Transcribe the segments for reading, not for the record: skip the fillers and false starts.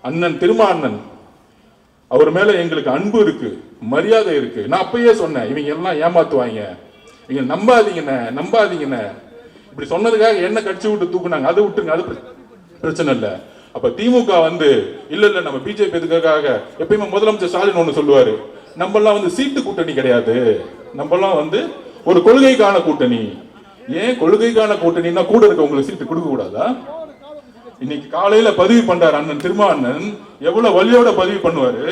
அண்ணன் திருமாண்ணன் அவர் மேல எங்களுக்கு அன்பு இருக்கு, மரியாதை இருக்கு. நான் அப்பயே சொன்னேன், இவங்க எல்லாம் ஏமாத்துவாங்க, இவங்க நம்பாதீங்கன்னு. இப்படி சொன்னதுக்காக என்ன கட்சி விட்டு தூக்குனாங்க, அதை விட்டுருங்க, அது பிரச்சனை இல்லை. அப்ப திமுக வந்து இல்ல நம்ம பிஜேபி எதுக்காக எப்பயுமே முதலமைச்சர் ஸ்டாலின் ஒண்ணு சொல்லுவாரு, நம்ம எல்லாம் சீட்டு கூட்டணி கிடையாது, நம்ம எல்லாம் ஒரு கொள்கைக்கான கூட்டணி. ஏன் கொள்கைக்கான கூட்டணின்னா கூட இருக்க உங்களுக்கு சீட்டு கொடுக்க கூடாதா? இன்னைக்கு காலையில பதிவு பண்றாரு அண்ணன் திருமாண்ணன், எவ்வளவு வலியோட பதிவு பண்ணுவாரு.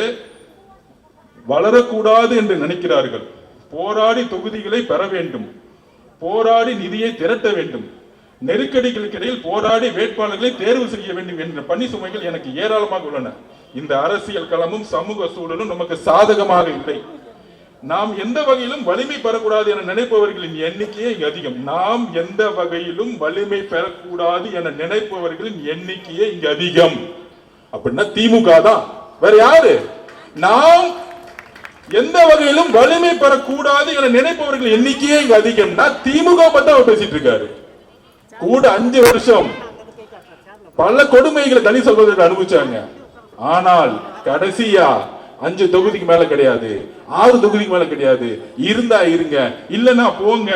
வளரக்கூடாது என்று நினைக்கிறார்கள், போராடி தொகுதிகளை பெற வேண்டும், போராடி நிதியை திரட்ட வேண்டும், நெருக்கடிகளுக்கு இடையில் போராடி வேட்பாளர்களை தேர்வு செய்ய வேண்டும் என்ற பணி சுமைகள் எனக்கு ஏராளமாக உள்ளன. இந்த அரசியல் களமும் சமூக சூழலும் நமக்கு சாதகமாக இல்லை. நாம் எந்த வகையிலும் வலிமை பெறக்கூடாது என நினைப்பவர்களின் எண்ணிக்கையே இங்கு அதிகம். நாம் எந்த வகையிலும் வலிமை பெறக்கூடாது என நினைப்பவர்களின் எண்ணிக்கையே இங்கு அதிகம். அப்படின்னா திமுக தான், வேற யாரு? நாம் எந்த வகையிலும் வலிமை பெறக்கூடாது என நினைப்பவர்கள் எண்ணிக்கையே இங்கு அதிகம்னா திமுக பத்தி அவர் பேசிட்டு இருக்காரு. கூட 5 வருஷம் பல கொடுமைகளை தனி சொல்வதற்கு அனுபவிச்சாங்க. ஆனால் கடைசியா 5 தொகுதிக்கு மேல கிடையாது, 6 தொகுதிக்கு மேல கிடையாது. இருந்தா இருங்க, இல்லன்னா போங்க.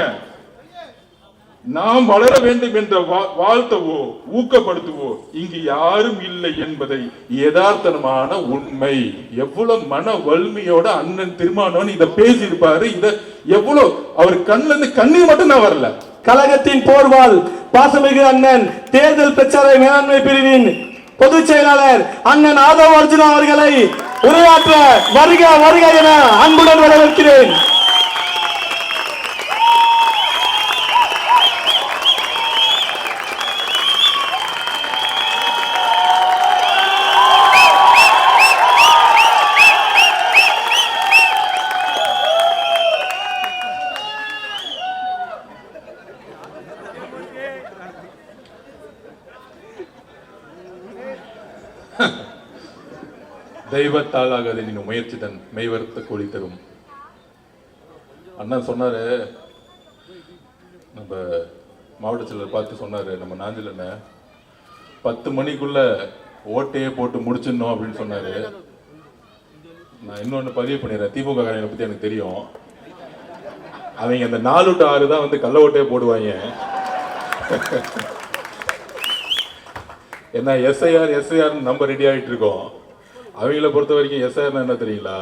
நாம் வளர வேண்டும் என்ற வாழ்த்தவோ ஊக்கப்படுத்துவோ இங்கு யாரும் இல்லை என்பதை யதார்த்தமான உண்மை. எவ்வளவு மன வலிமையோட அண்ணன் திருமாவளவன் இதை பேசியிருப்பாரு. இத எவ்வளவு அவர் கண்ணுல இருந்து கண்ணீர் மட்டும் தான் வரல. கழகத்தின் போர்வால் பாசமிகு அண்ணன் தேர்தல் பிரச்சார மேலாண்மை பிரிவின் பொதுச் செயலாளர் அண்ணன் ஆதவ் அர்ஜுனா அவர்களை உரையாற்ற வருக வருக என அன்புடன் வரவேற்கிறேன். தெய்வத்தாளாக நீங்க முயற்சி தன் மெய்வருத்த கூலி தரும். அண்ணா சொன்னாரு, நம்ம மாவட்ட செயலர் பார்த்து சொன்னாரு, நம்ம நாஞ்சில் அண்ணன் 10 மணிக்குள்ள ஓட்டையே போட்டு முடிச்சிடணும் அப்படின்னு சொன்னாரு. நான் இன்னொன்னு பதிவு பண்ணிடுறேன், திமுக காரங்களை பத்தி எனக்கு தெரியும். அவங்க அந்த 4 to 6 தான் கள்ள ஓட்டையே போடுவாங்க. ஏன்னா எஸ்ஐஆர் நம்ம ரெடி ஆகிட்டு இருக்கோம். அவங்கள பொறுத்த வரைக்கும் எஸ்ஐஆர் என்ன தெரியுங்களா,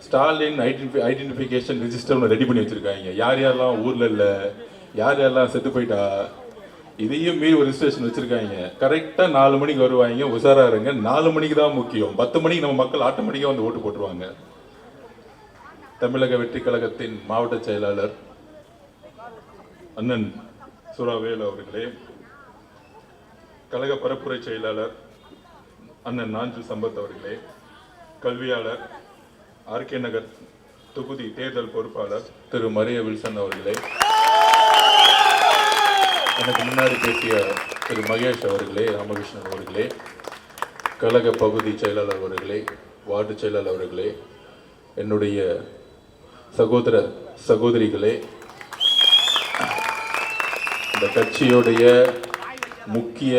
ஸ்டாலின் ஐடென்டிஃபிகேஷன் ரிஜிஸ்டர் ரெடி பண்ணி வச்சிருக்காங்க. யார் யாரெல்லாம் ஊர்ல இல்ல, யார் யாரெல்லாம் செத்து போயிட்டா, இதையும் மீறி ஒரு ரிஜிஸ்ட்ரேஷன் வச்சிருக்காங்க. கரெக்டா 4 மணிக்கு வருவாங்க, உஷாரா இருங்க. 4 மணிக்கு தான் முக்கியம், 10 மணிக்கு நம்ம மக்கள் ஆட்டோமேட்டிக்கா ஓட்டு போட்டுருவாங்க. தமிழக வெற்றி கழகத்தின் மாவட்ட செயலாளர் அண்ணன் சுராவேல் அவர்களே, கழக பரப்புரை செயலாளர் அண்ணன் நாஞ்சில் சம்பத் அவர்களே, கல்வியாளர் ஆர்கே நகர் தொகுதி தேர்தல் பொறுப்பாளர் திரு மரிய வில்சன் அவர்களே, எனக்கு முன்னாடி பேசிய திரு மகேஷ் அவர்களே, ராமகிருஷ்ணன் அவர்களே, கழக பகுதி செயலாளர் அவர்களே, வார்டு செயலாளர் அவர்களே, என்னுடைய சகோதர சகோதரிகளே, இந்த கட்சியுடைய முக்கிய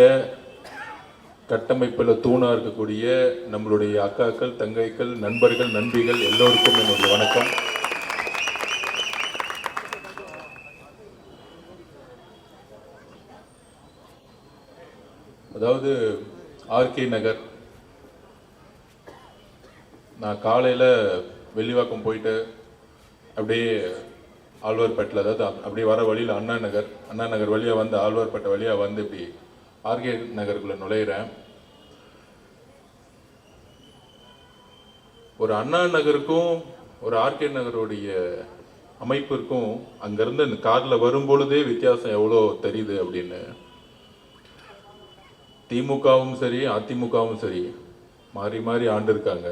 கட்டமைப்பில் தூணா இருக்கக்கூடிய நம்மளுடைய அக்காக்கள், தங்கைகள், நண்பர்கள், நண்பிகள் எல்லோருக்கும் என்னுடைய வணக்கம். அதாவது ஆர்கே நகர், நான் காலையில் வெள்ளிவாக்கம் போயிட்டு அப்படியே ஆழ்வார்பேட்டில், அதாவது அப்படியே வர வழியில் அண்ணா நகர் வழியாக வந்து ஆழ்வார்பேட்டை வழியாக வந்து இப்படி ஆர்கே நகருக்குள்ள நுழையிறேன். ஒரு அண்ணா நகருக்கும் ஒரு ஆர்கே நகருடைய அமைப்பிற்கும் அங்கிருந்து இந்த காரில் வரும்பொழுதே வித்தியாசம் எவ்வளோ தெரியுது அப்படின்னு. திமுகவும் சரி அதிமுகவும் சரி மாறி மாறி ஆண்டு இருக்காங்க.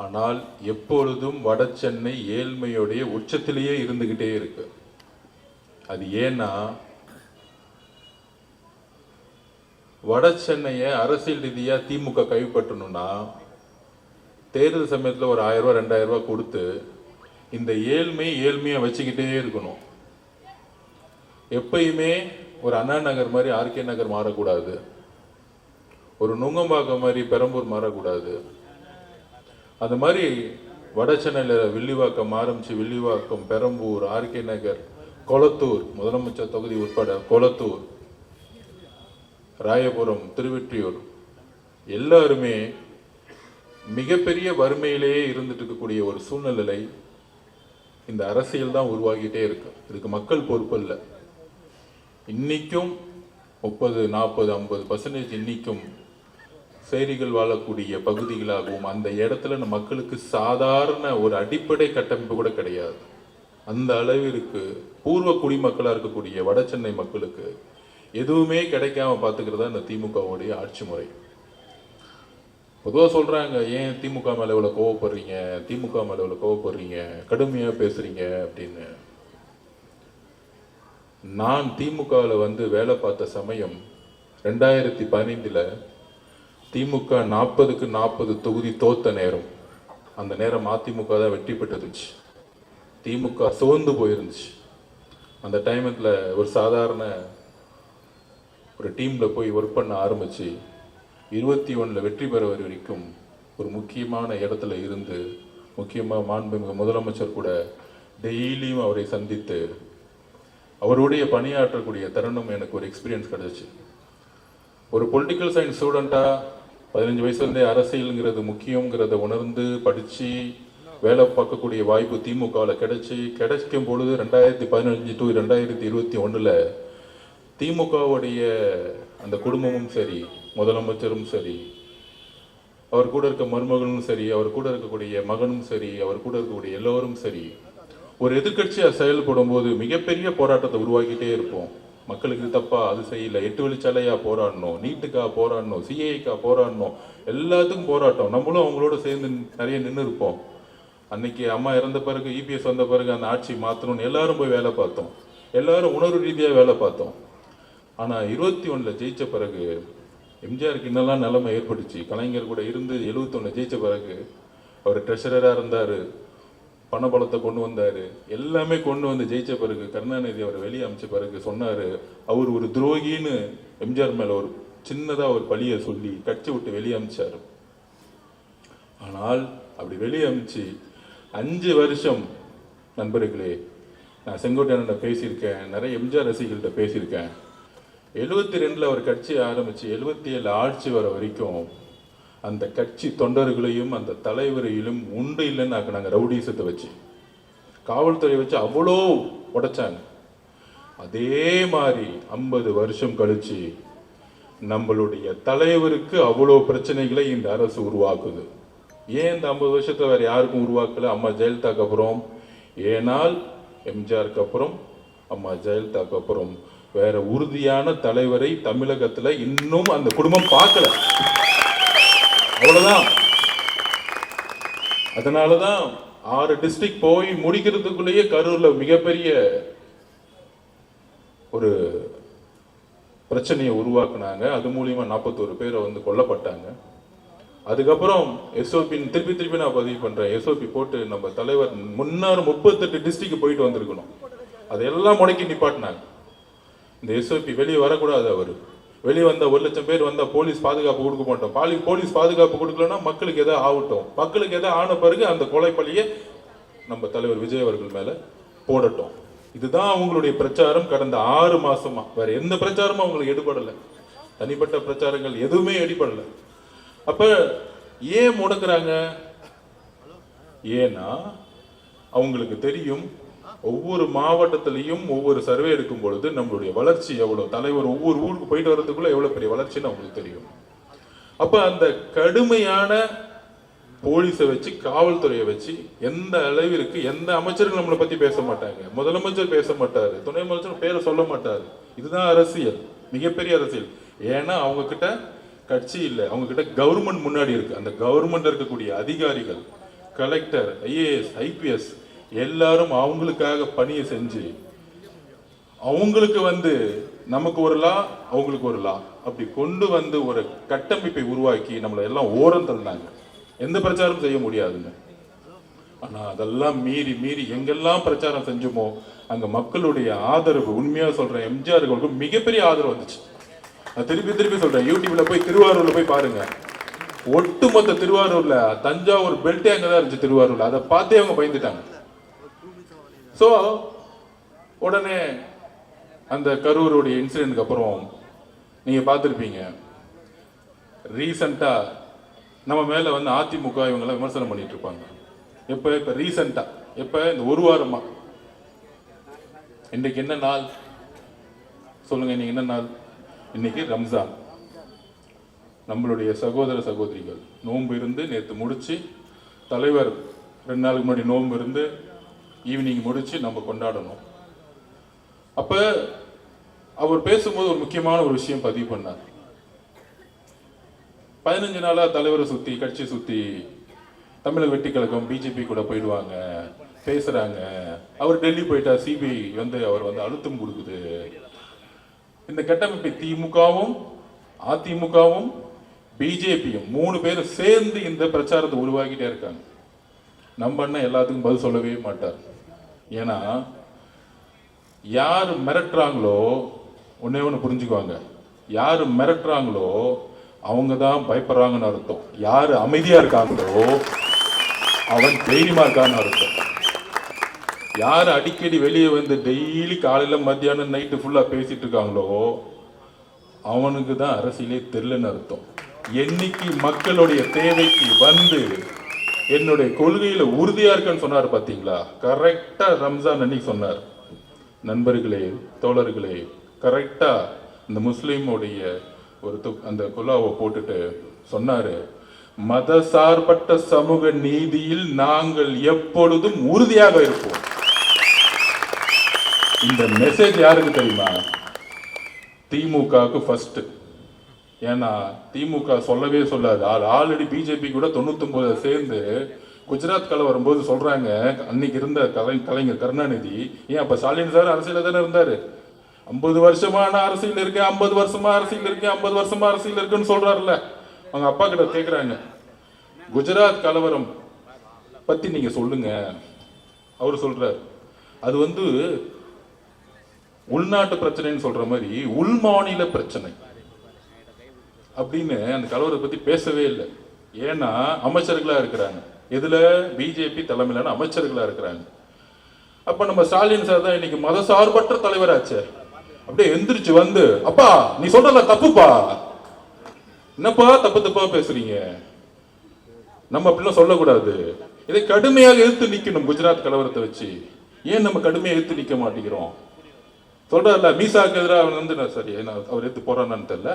ஆனால் எப்பொழுதும் வட சென்னை ஏழ்மையுடைய உச்சத்திலேயே இருந்துகிட்டே இருக்கு. அது ஏன்னா வட சென்னையை அரசியல் ரீதியா திமுக கைப்பற்றணும்னா தேர்தல் சமயத்தில் ஒரு 1000 ரூபாய் 2000 ரூபாய் கொடுத்து இந்த ஏழ்மையை வச்சுக்கிட்டே இருக்கணும். எப்பயுமே ஒரு அண்ணா நகர் மாதிரி ஆர்கே நகர் மாறக்கூடாது. ஒரு நுங்கம்பாக்கம் மாதிரி பெரம்பூர் மாறக்கூடாது. அந்த மாதிரி வட சென்னையில் வில்லிவாக்கம் ஆரம்பிச்சு வில்லிவாக்கம், பெரம்பூர், ஆர்கே நகர், கொளத்தூர், முதலமைச்சர் தொகுதி உட்பட கொளத்தூர், ராயபுரம், திருவெற்றியூர் எல்லாருமே மிகப்பெரிய வறுமையிலேயே இருந்துட்டு இருக்கக்கூடிய ஒரு சூழ்நிலை இந்த அரசியல் தான் உருவாகிட்டே இருக்கு. இதுக்கு மக்கள் பொறுப்பு இல்லை. இன்னைக்கும் 30, 40, 50% இன்னைக்கும் சேரிகள் வாழக்கூடிய பகுதிகளாகவும் அந்த இடத்துல மக்களுக்கு சாதாரண ஒரு அடிப்படை கட்டமைப்பு கூட கிடையாது. அந்த அளவிற்கு பூர்வ குடிமக்களா இருக்கக்கூடிய வட சென்னை மக்களுக்கு எதுவுமே கிடைக்காம பார்த்துக்கிறதா இந்த திமுகவுடைய ஆட்சி முறை. பொதுவாக சொல்றாங்க, ஏன் திமுக மேல இவ்வளவு கோவப்படுறீங்க, திமுக மேல இவ்வளவு கோவப்படுறீங்க, கடுமையா பேசுறீங்க அப்படின்னு. நான் திமுகவில் வந்து வேலை பார்த்த சமயம் 2015 திமுக 40க்கு 40 தொகுதி தோத்த நேரம். அந்த நேரம் அதிமுக தான் வெற்றி பெற்றுச்சு. திமுக சோர்ந்து போயிருந்துச்சு. அந்த டைமத்தில் ஒரு சாதாரண ஒரு டீம்ல போய் ஒர்க் பண்ண ஆரம்பிச்சு 21 வெற்றி பெற வரைக்கும் ஒரு முக்கியமான இடத்துல இருந்து, முக்கியமாக மாண்புமிகு முதலமைச்சர் கூட டெய்லியும் அவரை சந்தித்து அவருடைய பணியாற்றக்கூடிய தருணம் எனக்கு ஒரு எக்ஸ்பீரியன்ஸ் கிடைச்சு. ஒரு பொலிட்டிக்கல் சயின்ஸ் ஸ்டூடெண்டா 15 வயசுலேருந்தே அரசியலுங்கிறது முக்கியங்கிறத உணர்ந்து படித்து வேலை பார்க்கக்கூடிய வாய்ப்பு திமுகவில் கிடைக்கும் பொழுது 2015 to 2021 திமுகவுடைய அந்த குடும்பமும் சரி, முதலமைச்சரும் சரி, அவர் கூட இருக்க மருமகளும் சரி, அவர் கூட இருக்கக்கூடிய மகனும் சரி, அவர் கூட இருக்கக்கூடிய எல்லோரும் சரி, ஒரு எதிர்கட்சியாக செயல்படும் போது மிகப்பெரிய போராட்டத்தை உருவாக்கிட்டே இருப்போம். மக்களுக்கு தப்பா அது செய்யல, 8 வழிச்சாலையா போராடணும், நீட்டுக்கா போராடணும், சிஏக்கா போராடணும், எல்லாத்துக்கும் போராட்டம். நம்மளும் அவங்களோட சேர்ந்து நிறைய நின்று இருப்போம். அன்னைக்கு அம்மா இறந்த பிறகு, இபிஎஸ் வந்த பிறகு அந்த ஆட்சி மாற்றணும்னு எல்லாரும் போய் வேலை பார்த்தோம். எல்லாரும் உணர்வு ரீதியாக வேலை பார்த்தோம். ஆனால் 21 ஜெயிச்ச பிறகு எம்ஜிஆருக்கு இன்னெல்லாம் நிலைமை ஏற்பட்டுச்சு. கலைஞர் கூட இருந்து 71 ஜெயிச்ச பிறகு அவர் ட்ரெஷரராக இருந்தார், பணபலத்தை கொண்டு வந்தார், எல்லாமே கொண்டு வந்து ஜெயிச்ச பிறகு கருணாநிதி அவர் வெளியே அமைச்ச பிறகு சொன்னார், அவர் ஒரு துரோகின்னு எம்ஜிஆர் மேலே ஒரு சின்னதாக ஒரு பழியை சொல்லி கட்சி விட்டு வெளியே அமைச்சார். ஆனால் அப்படி வெளியே அமைச்சு 5 வருஷம் நண்பர்களே, நான் செங்கோட்டையன்கிட்ட பேசியிருக்கேன், நிறைய எம்ஜிஆர் ரசிகர்கள்ட்ட பேசியிருக்கேன். 72 அவர் கட்சி ஆரம்பிச்சு 77 ஆட்சி வர வரைக்கும் அந்த கட்சி தொண்டர்களையும் அந்த தலைவரையிலும் உண்டு இல்லைன்னு ஆக்குனாங்க. ரவுடிசத்தை வச்சு, காவல்துறை வச்சு அவ்வளோ உடைச்சாங்க. அதே மாதிரி 50 வருஷம் கழிச்சு நம்மளுடைய தலைவருக்கு அவ்வளோ பிரச்சனைகளை இந்த அரசு உருவாக்குது. ஏன் இந்த 50 வருஷத்துல வேற யாருக்கும் உருவாக்கல? அம்மா ஜெயலலிதாக்கு அப்புறம். ஏனால் எம்ஜிஆருக்கு அப்புறம், அம்மா ஜெயலலிதாக்கு அப்புறம் வேற உறுதியான தலைவரை தமிழகத்துல இன்னும் அந்த குடும்பம் பார்க்கல. அவ்வளவுதான். அதனாலதான் 6 டிஸ்ட்ரிக்ட் போய் முடிக்கிறதுக்குள்ளேயே கரூர்ல மிகப்பெரிய ஒரு பிரச்சனையை உருவாக்குனாங்க. அது மூலியமா 41 பேரை வந்து கொல்லப்பட்டாங்க. அதுக்கப்புறம் எஸ்ஓபி திருப்பி நான் பதிவு பண்றேன். எஸ்ஓபி போட்டு நம்ம தலைவர் முன்னாறு 38 டிஸ்ட்ரிக்ட் போயிட்டு வந்திருக்கணும். அதெல்லாம் முடக்கி நிப்பாட்டினாங்க. இந்த எஸ்ஓபி வெளியே வரக்கூடாது. அவர் வெளியே வந்தா 1 லட்சம் பேர் வந்தா போலீஸ் பாதுகாப்பு கொடுக்க மாட்டோம். போலீஸ் பாதுகாப்பு கொடுக்கலன்னா மக்களுக்கு எதாவது ஆகட்டும். மக்களுக்கு எதாவது ஆன பிறகு அந்த கொலை பழியை நம்ம தலைவர் விஜய் அவர்கள் மேல போடட்டும். இதுதான் அவங்களுடைய பிரச்சாரம். கடந்த 6 மாசமா வேற எந்த பிரச்சாரமும் அவங்களுக்கு எடுபடலை. தனிப்பட்ட பிரச்சாரங்கள் எதுவுமே எடுபடலை. அப்ப ஏன் முடக்குறாங்க? ஏன்னா அவங்களுக்கு தெரியும், ஒவ்வொரு மாவட்டத்திலையும் ஒவ்வொரு சர்வே எடுக்கும் பொழுது நம்மளுடைய வளர்ச்சி எவ்வளவு, தலைவர் ஒவ்வொரு ஊருக்கு போயிட்டு வர்றதுக்குள்ள எவ்வளவு பெரிய வளர்ச்சின்னு அவங்களுக்கு தெரியும். அப்ப அந்த கடுமையான போலீஸை வச்சு, காவல்துறையை வச்சு எந்த அளவிற்கு எந்த அமைச்சர்கள் நம்மளை பத்தி பேச மாட்டாங்க. முதலமைச்சர் பேச மாட்டாரு, துணை முதலமைச்சர் பேரை சொல்ல மாட்டாரு. இதுதான் அரசியல், மிகப்பெரிய அரசியல். ஏன்னா அவங்க கிட்ட கட்சி இல்லை, அவங்க கிட்ட கவர்மெண்ட் முன்னாடி இருக்கு. அந்த கவர்மெண்ட் இருக்கக்கூடிய அதிகாரிகள், கலெக்டர், ஐஏஎஸ், ஐபிஎஸ் எல்லாரும் அவங்களுக்காக பணியை செஞ்சு அவங்களுக்கு வந்து நமக்கு ஒரு லா, அவங்களுக்கு ஒரு லா, அப்படி கொண்டு வந்து ஒரு கட்டமைப்பை உருவாக்கி நம்மளை எல்லாம் ஓரம் தள்ளினாங்க. எந்த பிரச்சாரம் செய்ய முடியாதுங்க. ஆனா அதெல்லாம் மீறி மீறி எங்கெல்லாம் பிரச்சாரம் செஞ்சோமோ அங்க மக்களுடைய ஆதரவு, உண்மையா சொல்றேன், எம்ஜிஆர் அவர்களுக்கு மிகப்பெரிய ஆதரவு வந்துச்சு. நான் திருப்பி திருப்பி சொல்றேன், யூடியூப்ல போய் திருவாரூர்ல போய் பாருங்க. ஒட்டுமொத்த திருவாரூர்ல தஞ்சாவூர் பெல்ட்டே அங்கதான் இருந்துச்சு திருவாரூர்ல. அதை பார்த்தே அவங்க பயந்துட்டாங்க. சோ உடனே அந்த கரூருடைய இன்சிடென்ட்க்கு அப்புறம் நீங்க பார்த்துருப்பீங்க, ரீசண்டா நம்ம மேல வந்து அதிமுக இவங்கெல்லாம் விமர்சனம் பண்ணிட்டு இருப்பாங்க. இப்ப ரீசண்டா இந்த ஒரு வாரமா இன்னைக்கு என்ன நாள் சொல்லுங்க? இன்னைக்கு என்ன நாள்? இன்னைக்கு ரம்ஜான். நம்மளுடைய சகோதர சகோதரிகள் நோன்பு இருந்து நேற்று முடிச்சு, தலைவர் 2 நாளுக்கு முன்னாடி நோன்பு இருந்து ஈவினிங் முடிச்சு நம்ம கொண்டாடணும். அப்ப அவர் பேசும்போது ஒரு முக்கியமான ஒரு விஷயம் பதிவு பண்ணார். 15 நாளா தலைவரை சுத்தி கட்சி சுத்தி தமிழக வெட்டி கழகம் பிஜேபி கூட போயிடுவாங்க பேசுறாங்க. அவர் டெல்லி போயிட்டா சிபிஐ வந்து அவர் வந்து அழுத்தம் கொடுக்குது. இந்த கட்டமைப்பை திமுகவும் அதிமுகவும் பிஜேபியும் 3 பேரும் சேர்ந்து இந்த பிரச்சாரத்தை உருவாக்கிட்டே இருக்காங்க. நம்ம அண்ணன் எல்லாத்துக்கும் பதில் சொல்லவே மாட்டார். ஏன்னா யாரு மிரட்டுறாங்களோ ஒன்னே ஒன்று புரிஞ்சுக்குவாங்க, யாரு மிரட்டுறாங்களோ அவங்க தான் பயப்படுறாங்கன்னு அர்த்தம். யாரு அமைதியா இருக்காங்களோ அவன் தைரியமா இருக்கான்னு அர்த்தம். யாரு அடிக்கடி வெளியே வந்து டெய்லி காலையில மத்தியானம் நைட்டு ஃபுல்லா பேசிட்டு இருக்காங்களோ அவனுக்கு தான் அரசியலே தெரியலன்னு அர்த்தம். என்னைக்கு மக்களுடைய தேவைக்கு வந்து என்னுடைய கொள்கையில உறுதியா இருக்குன்னு சொன்னார் பாத்தீங்களா, கரெக்டா ரம்ஜான் அன்னைக்கு சொன்னார். நண்பர்களே, தோழர்களே, கரெக்டா இந்த முஸ்லீமுடைய ஒரு அந்த குலாவை போட்டுட்டு சொன்னாரு, மத சார்பற்ற சமூக நீதியில் நாங்கள் எப்பொழுதும் உறுதியாக இருப்போம். இந்த மெசேஜ் யாருக்கு தெரியுமா? திமுகவுக்கு ஃபர்ஸ்ட். ஏன்னா திமுக சொல்லவே சொல்லாது. ஆல்ரெடி பிஜேபி கூட 99 சேர்ந்து குஜராத் கலவரம் போது சொல்றாங்க, அன்னைக்கு இருந்த கலைஞர் கருணாநிதி, ஏன் அப்ப ஸ்டாலின் சார் அரசியல தானே இருந்தாரு, 50 வருஷமா நான் அரசியல் இருக்கேன், 50 வருஷமா அரசியல் இருக்கேன், 50 வருஷமா அரசியல் இருக்குன்னு சொல்றாருல்ல. அவங்க அப்பா கிட்ட கேக்குறாங்க, குஜராத் கலவரம் பத்தி நீங்க சொல்லுங்க. அவரு சொல்றாரு, அது வந்து உள்நாட்டு பிரச்சனைன்னு சொல்ற மாதிரி உள் மாநில பிரச்சனை அப்படின்னு அந்த கலவரத்தை பத்தி பேசவே இல்லை. ஏன்னா அமைச்சர்களா இருக்கிறாங்க, எதுல பிஜேபி தலைமையிலான அமைச்சர்களா இருக்கிறாங்க. அப்ப நம்ம ஸ்டாலின் சார் தான் இன்னைக்கு மத சார்பற்ற தலைவராச்சு. அப்படியே எந்திரிச்சு வந்து, அப்பா நீ சொல்றல தப்புப்பா, என்னப்பா தப்பா பேசுறீங்க, நம்ம அப்படிலாம் சொல்லக்கூடாது, இதை கடுமையாக எதிர்த்து நிக்கணும். குஜராத் கலவரத்தை வச்சு ஏன் நம்ம கடுமையாக எதிர்த்து நிக்க மாட்டேங்கிறோம்? சொல்றல மீசாக்கு எதிராக அவன் வந்து நான் சரி அவர் எடுத்து போறான்னு தெரியல,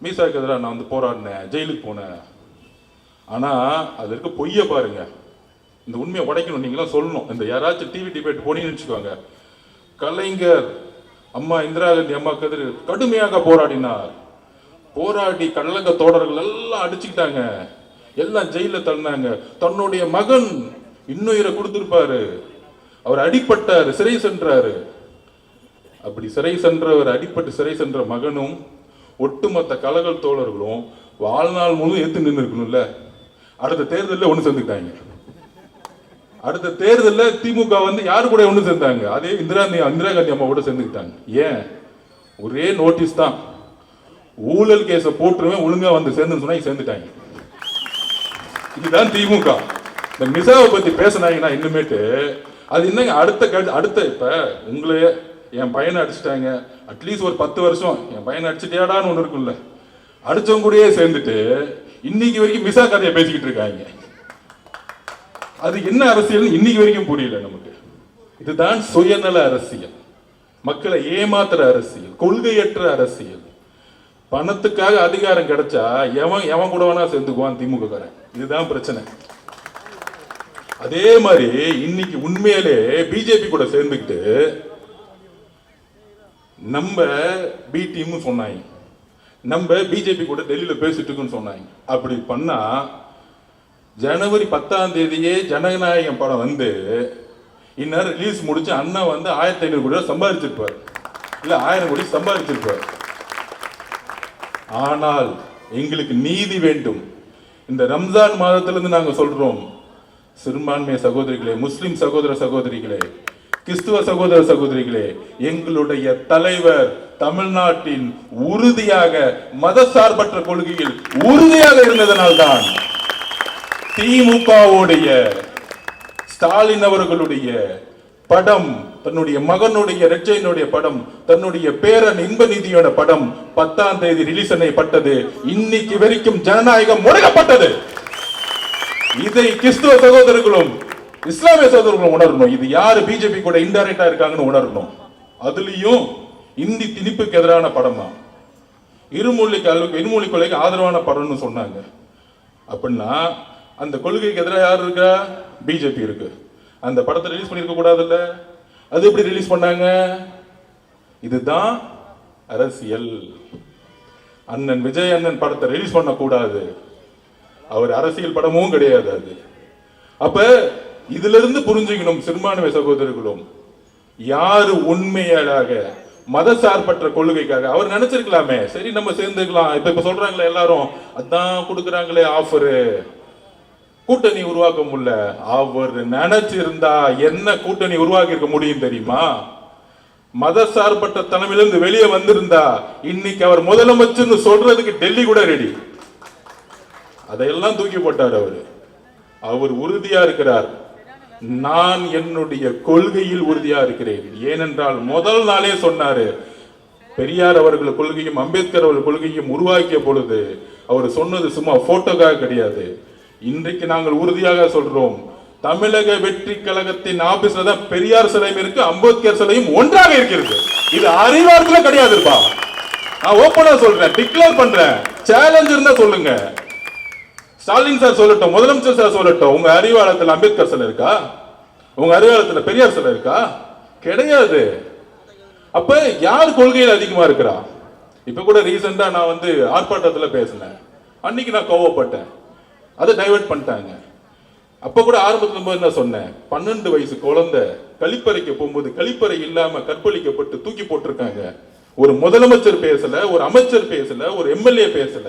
மீசாக்கு எதிராக நான் வந்து போராடினேன், ஜெயிலுக்கு போனேன். ஆனா அது இருக்க பொய்ய பாருங்க. இந்த உண்மையை உடைக்கணும், நீங்களாம் சொல்லணும். இந்த யாராச்சும் டிவி டிபேட் போனீங்கன்னு வச்சுக்கோங்க, கலைஞர் அம்மா இந்திரா காந்தி அம்மா கதிர் கடுமையாக போராடினார், போராடி கழக தோழர்கள் எல்லாம் அடிச்சுக்கிட்டாங்க, எல்லாம் ஜெயில தள்ளினாங்க. தன்னுடைய மகன் இன்னுயிரை கொடுத்திருப்பாரு, அவர் அடிப்பட்டாரு, சிறை சென்றாரு. அப்படி சிறை சென்றவர், அடிப்பட்டு சிறை சென்ற மகனும் ஒட்டுமொத்த கழக தோழர்களும் வாழ்நாள் முழு ஏத்து நின்று இருக்கணும்ல. அடுத்த தேர்தலில் ஒண்ணு சேர்ந்துக்கிட்டாங்க. அடுத்த தேர்தலில் திமுக வந்து யாரு கூட ஒண்ணு சேர்ந்தாங்க? அதே இந்திரா காந்தி அம்மா கூட சேர்ந்துக்கிட்டாங்க. ஏன்? ஒரே நோட்டீஸ் தான், ஊழல் கேஸ போட்டுருவேன் ஒழுங்கா வந்து சேர்ந்துன்னு சொன்னா சேர்ந்துட்டாங்க. இதுதான் திமுக. இந்த மிசாவை பத்தி பேசினாங்கன்னா இன்னுமேட்டு அது என்னங்க அடுத்த இப்ப உங்களே என் பையனை அடிச்சுட்டாங்க, அட்லீஸ்ட் ஒரு 10 வருஷம் என் பையனை அடிச்சுட்டியாடான்னு ஒண்ணு இருக்கும்ல, அடிச்சவங்க கூடயே சேர்ந்துட்டு இன்னைக்கு வரைக்கும் மிசா கதையை பேசிக்கிட்டு இருக்காங்க. அது என்ன அரசியல் இன்னைக்கு வரைக்கும் புரியல நமக்கு. இதுதான் சுயநல அரசியல், மக்களை ஏமாத்துற அரசியல், கொள்கையற்ற அரசியல். பணத்துக்காக அதிகாரம் கிடைச்சா எவன் கூட வேணா சேர்ந்துக்குவான் திமுக காரன். இதுதான் பிரச்சனை. அதே மாதிரி இன்னைக்கு உண்மையிலே பிஜேபி கூட சேர்ந்துக்கிட்டு நம்ம பி டீம் சொன்னாங்க, நம்ம பிஜேபி கூட டெல்லியில பேசிட்டு இருக்குன்னு சொன்னாங்க. அப்படி பண்ணா ஜனவரி 10ஆம் தேதியே ஜனநாயகம் படம் வந்து இந்நேரம் ரிலீஸ் முடிச்சு அண்ணா வந்து 1500 கோடி சம்பாதிச்சிருப்பார், இல்ல 1000 கோடி சம்பாதிச்சிருப்பார். ஆனால் எங்களுக்கு நீதி வேண்டும். இந்த ரம்ஜான் மாதத்திலிருந்து நாங்க சொல்றோம், சிறுபான்மை சகோதரிகளே, முஸ்லிம் சகோதர சகோதரிகளே, கிறிஸ்துவ சகோதர சகோதரிகளே, எங்களுடைய தலைவர் தமிழ்நாட்டின் உறுதியாக மதசார்பற்ற கொள்கையில் உறுதியாக இருந்ததனால்தான் திமுகவுடைய ஸ்டாலின் அவர்களுடைய படம், தன்னுடைய மகனுடைய ரெட்சையினுடைய படம், தன்னுடைய பேரன் இன்ப நிதியோட படம் 10ஆம் தேதி ரிலீஸ் பண்ணப்பட்டது. இன்னைக்கு வரைக்கும் ஜனநாயகம் முடக்கப்பட்டது. இதை கிறிஸ்துவ சகோதரர்களும் இஸ்லாமிய சகோதரர்களும் உணரணும். இது யாரு பிஜேபி கூட இன்டைரக்டா இருக்காங்கன்னு உணரணும். அதுலயும் இந்தி திணிப்புக்கு எதிரான படமா, இருமொழி கொள்கைக்கு ஆதரவான படம்னு சொன்னாங்க. அப்படின்னா அந்த கொள்கைக்கு எதிராக யார் இருக்கா? பிஜேபி இருக்கு. அந்த படத்தை ரிலீஸ் பண்ணிருக்க கூடாதுல்ல? அது எப்படி ரிலீஸ் பண்ணாங்க? இதுதான் அரசியல். அண்ணன் விஜய் அண்ணன் படத்தை ரிலீஸ் பண்ண கூடாது. அவர் அரசியல் படமும் கிடையாது அது. அப்ப இதுல இருந்து புரிஞ்சுக்கணும் சிறுபான்மை சகோதரர்களும், யாரு உண்மையாக மதசார்பற்ற கொள்கைக்காக அவர் நினைச்சிருக்கலாமே, சரி நம்ம சேர்ந்துக்கலாம். இப்ப சொல்றாங்களே எல்லாரும், அதான் கொடுக்குறாங்களே ஆஃபரு, கூட்டணி உருவாக்க முடியல. அவர் நினைச்சிருந்தா என்ன கூட்டணி உருவாக்கி இருக்க முடியும் தெரியுமா? மதசார்பற்ற தலைமையிலிருந்து வெளியே வந்திருந்தா இன்னைக்கு அவர் முதலமைச்சர் சொல்றதுக்கு டெல்லி கூட ரெடி. அதையெல்லாம் தூக்கி போட்டார். அவர் உறுதியா இருக்கிறார். நான் என்னுடைய கொள்கையில் உறுதியா இருக்கிறேன். ஏனென்றால் முதல் நாளே சொன்னாரு, பெரியார் அவர்கள் கொள்கையும் அம்பேத்கர் அவர்கள் கொள்கையும் உருவாக்கிய பொழுது அவர் சொன்னது சும்மா போட்டோக்காக கிடையாது. இன்றைக்கு நாங்கள் உறுதியாக சொல்றோம், தமிழக வெற்றி கழகத்தின் ஆபீஸ்ல தான் பெரியார் சிலையும் இருக்கு, அம்பேத்கர் சிலையும் ஒன்றாக இருக்கிறது. இது அறிவார்த்தல கிடையாதுப்பா. நான் ஓப்பனா சொல்றேன், டிக்ளேர் பண்றேன். சேலஞ்ச் இருந்தா சொல்லுங்க. ஸ்டாலின் சார் சொல்லட்டும், முதலமைச்சர் சார் சொல்லட்டும், உங்க அறிவாலயத்தில் அம்பேத்கர் சிலை இருக்கா? உங்க அறிவாலயத்தில் பெரியார் சிலை இருக்கா? கிடையாது. அப்ப யார் கொள்கையில் அதிகமா இருக்கிறா? இப்ப கூட ரீசெண்டா நான் ஆர்ப்பாட்டத்தில் பேசினேன். அன்னைக்கு நான் கோவப்பட்டேன், அதை டைவர்ட் பண்ணிட்டாங்க. அப்ப கூட ஆரம்பத்துல என்ன சொன்னேன், 12 வயசு குழந்தை கழிப்பறைக்கு போகும்போது கழிப்பறை இல்லாம கற்பழிக்கப்பட்டு தூக்கி போட்டிருக்காங்க. ஒரு முதலமைச்சர் பேசல, ஒரு அமைச்சர் பேசல, ஒரு எம்எல்ஏ பேசல.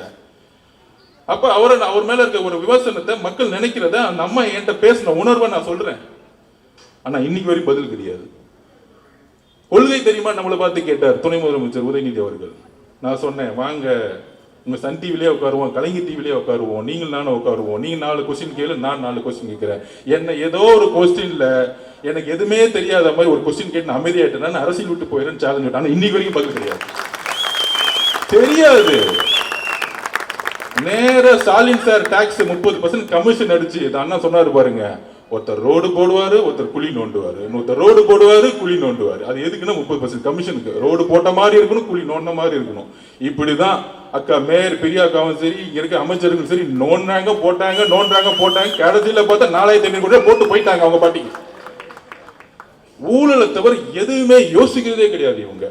அப்ப அவர் மேல இருக்க ஒரு விமர்சனத்தை மக்கள் நினைக்கிறத அந்த அம்மா என்கிட்ட பேசின உணர்வை நான் சொல்றேன். ஆனா இன்னைக்கு வரைக்கும் பதில் கிடையாது. கொள்கை தெரியுமா நம்மளை பார்த்து கேட்டார் துணை முதலமைச்சர் உதயநிதி அவர்கள். நான் சொன்னேன், வாங்க உங்க சன் டிவிலே உட்காருவோம், கலைஞர் டிவிலே உட்காருவோம், நீங்கள் நானும் உட்காருவோம். நீங்க 4 கொஸ்டின் கேளு, நான் 4 கொஸ்டின் கேட்கிறேன். என்ன ஏதோ ஒரு கொஸ்டின்ல எனக்கு எதுவுமே தெரியாத மாதிரி ஒரு கொஸ்டின் கேட்டு அமைதியாயிட்டேன், நான் அரசியல் விட்டு போயிடுறேன்னு சேலஞ்ச் விட்டேன். ஆனா இன்னைக்கு வரைக்கும் பதில் கிடையாது. தெரியாது. நேர ஸ்டாலின் சார் டாக்ஸ் 30% கமிஷன் அடிச்சு அண்ணா சொன்னாரு பாருங்க, ஒருத்தர் ரோடு போடுவாரு, ஒருத்தர் குழி நோண்டுவாரு, இன்னொருத்தர் ரோடு போடுவாரு, குழி நோண்டுவாரு. அது எதுக்குன்னா 30% கமிஷனுக்கு. ரோடு போட்ட மாதிரி இருக்கணும், குழி நோண்ட மாதிரி இருக்கணும். இப்படிதான் அக்கா மேயர் பெரியாக்காவும் சரி, இங்க இருக்க அமைச்சர்களும் சரி, நோண்டாங்க போட்டாங்க, நோண்டாங்க போட்டாங்க. கடைசியில பார்த்தா 4500 கோடி போட்டு போயிட்டாங்க அவங்க பாட்டிக்கு. ஊழலை தவிர எதுவுமே யோசிக்கிறதே கிடையாது இவங்க.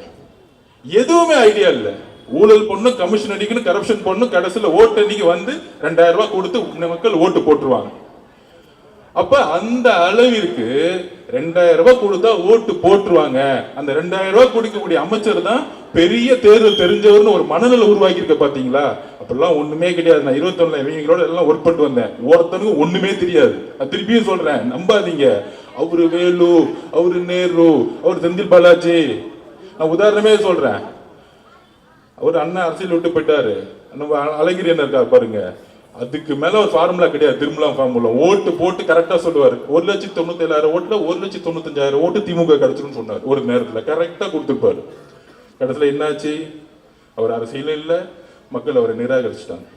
எதுவுமே ஐடியா இல்லை. ஊழல் பொண்ணு, கமிஷன் அடிக்கணும், கரப்ஷன் பொண்ணு, கடைசியில் ஓட்டு அன்னைக்கு 2000 ரூபாய் கொடுத்து மக்கள் ஓட்டு போட்டுருவாங்க. அப்ப அந்த அளவிற்கு 2000 ரூபாய் கொடுத்தா ஓட்டு போட்டுருவாங்க. அந்த 2000 ரூபாய் கொடுக்கக்கூடிய அமைச்சர் தான் பெரிய தேர்தல் தெரிஞ்சவர்னு ஒரு மனநிலை உருவாக்கி இருக்க பாத்தீங்களா? அப்படிலாம் ஒண்ணுமே கிடையாது. நான் 21 இவங்களோட எல்லாம் ஒர்க் பண்ணிட்டு வந்தேன். ஒருத்தனுக்கு ஒண்ணுமே தெரியாது. திருப்பியும் சொல்றேன், நம்பாதீங்க. அவரு வேலு, அவரு நேரு, அவரு செந்தில் பாலாஜி. நான் உதாரணமே சொல்றேன். அவர் அண்ணா அரசியல் விட்டு போயிட்டாரு. அழகிரி என்ன இருக்கா பாருங்க, அதுக்கு மேல ஒரு ஃபார்முலா கிடையாது. திருமலா ஃபார்முலா ஓட்டு போட்டு கரெக்டா சொல்லுவாரு. 1,97,000 ஓட்டுல 1,95,000 ஓட்டு திமுக கிடைச்சிருன்னு சொன்னார். ஒரு நேரத்துல கரெக்டா கொடுத்துருப்பாரு. கடைசியில என்னாச்சு? அவர் அரசியலும் இல்ல, மக்கள் அவரை நிராகரிச்சுட்டாங்க.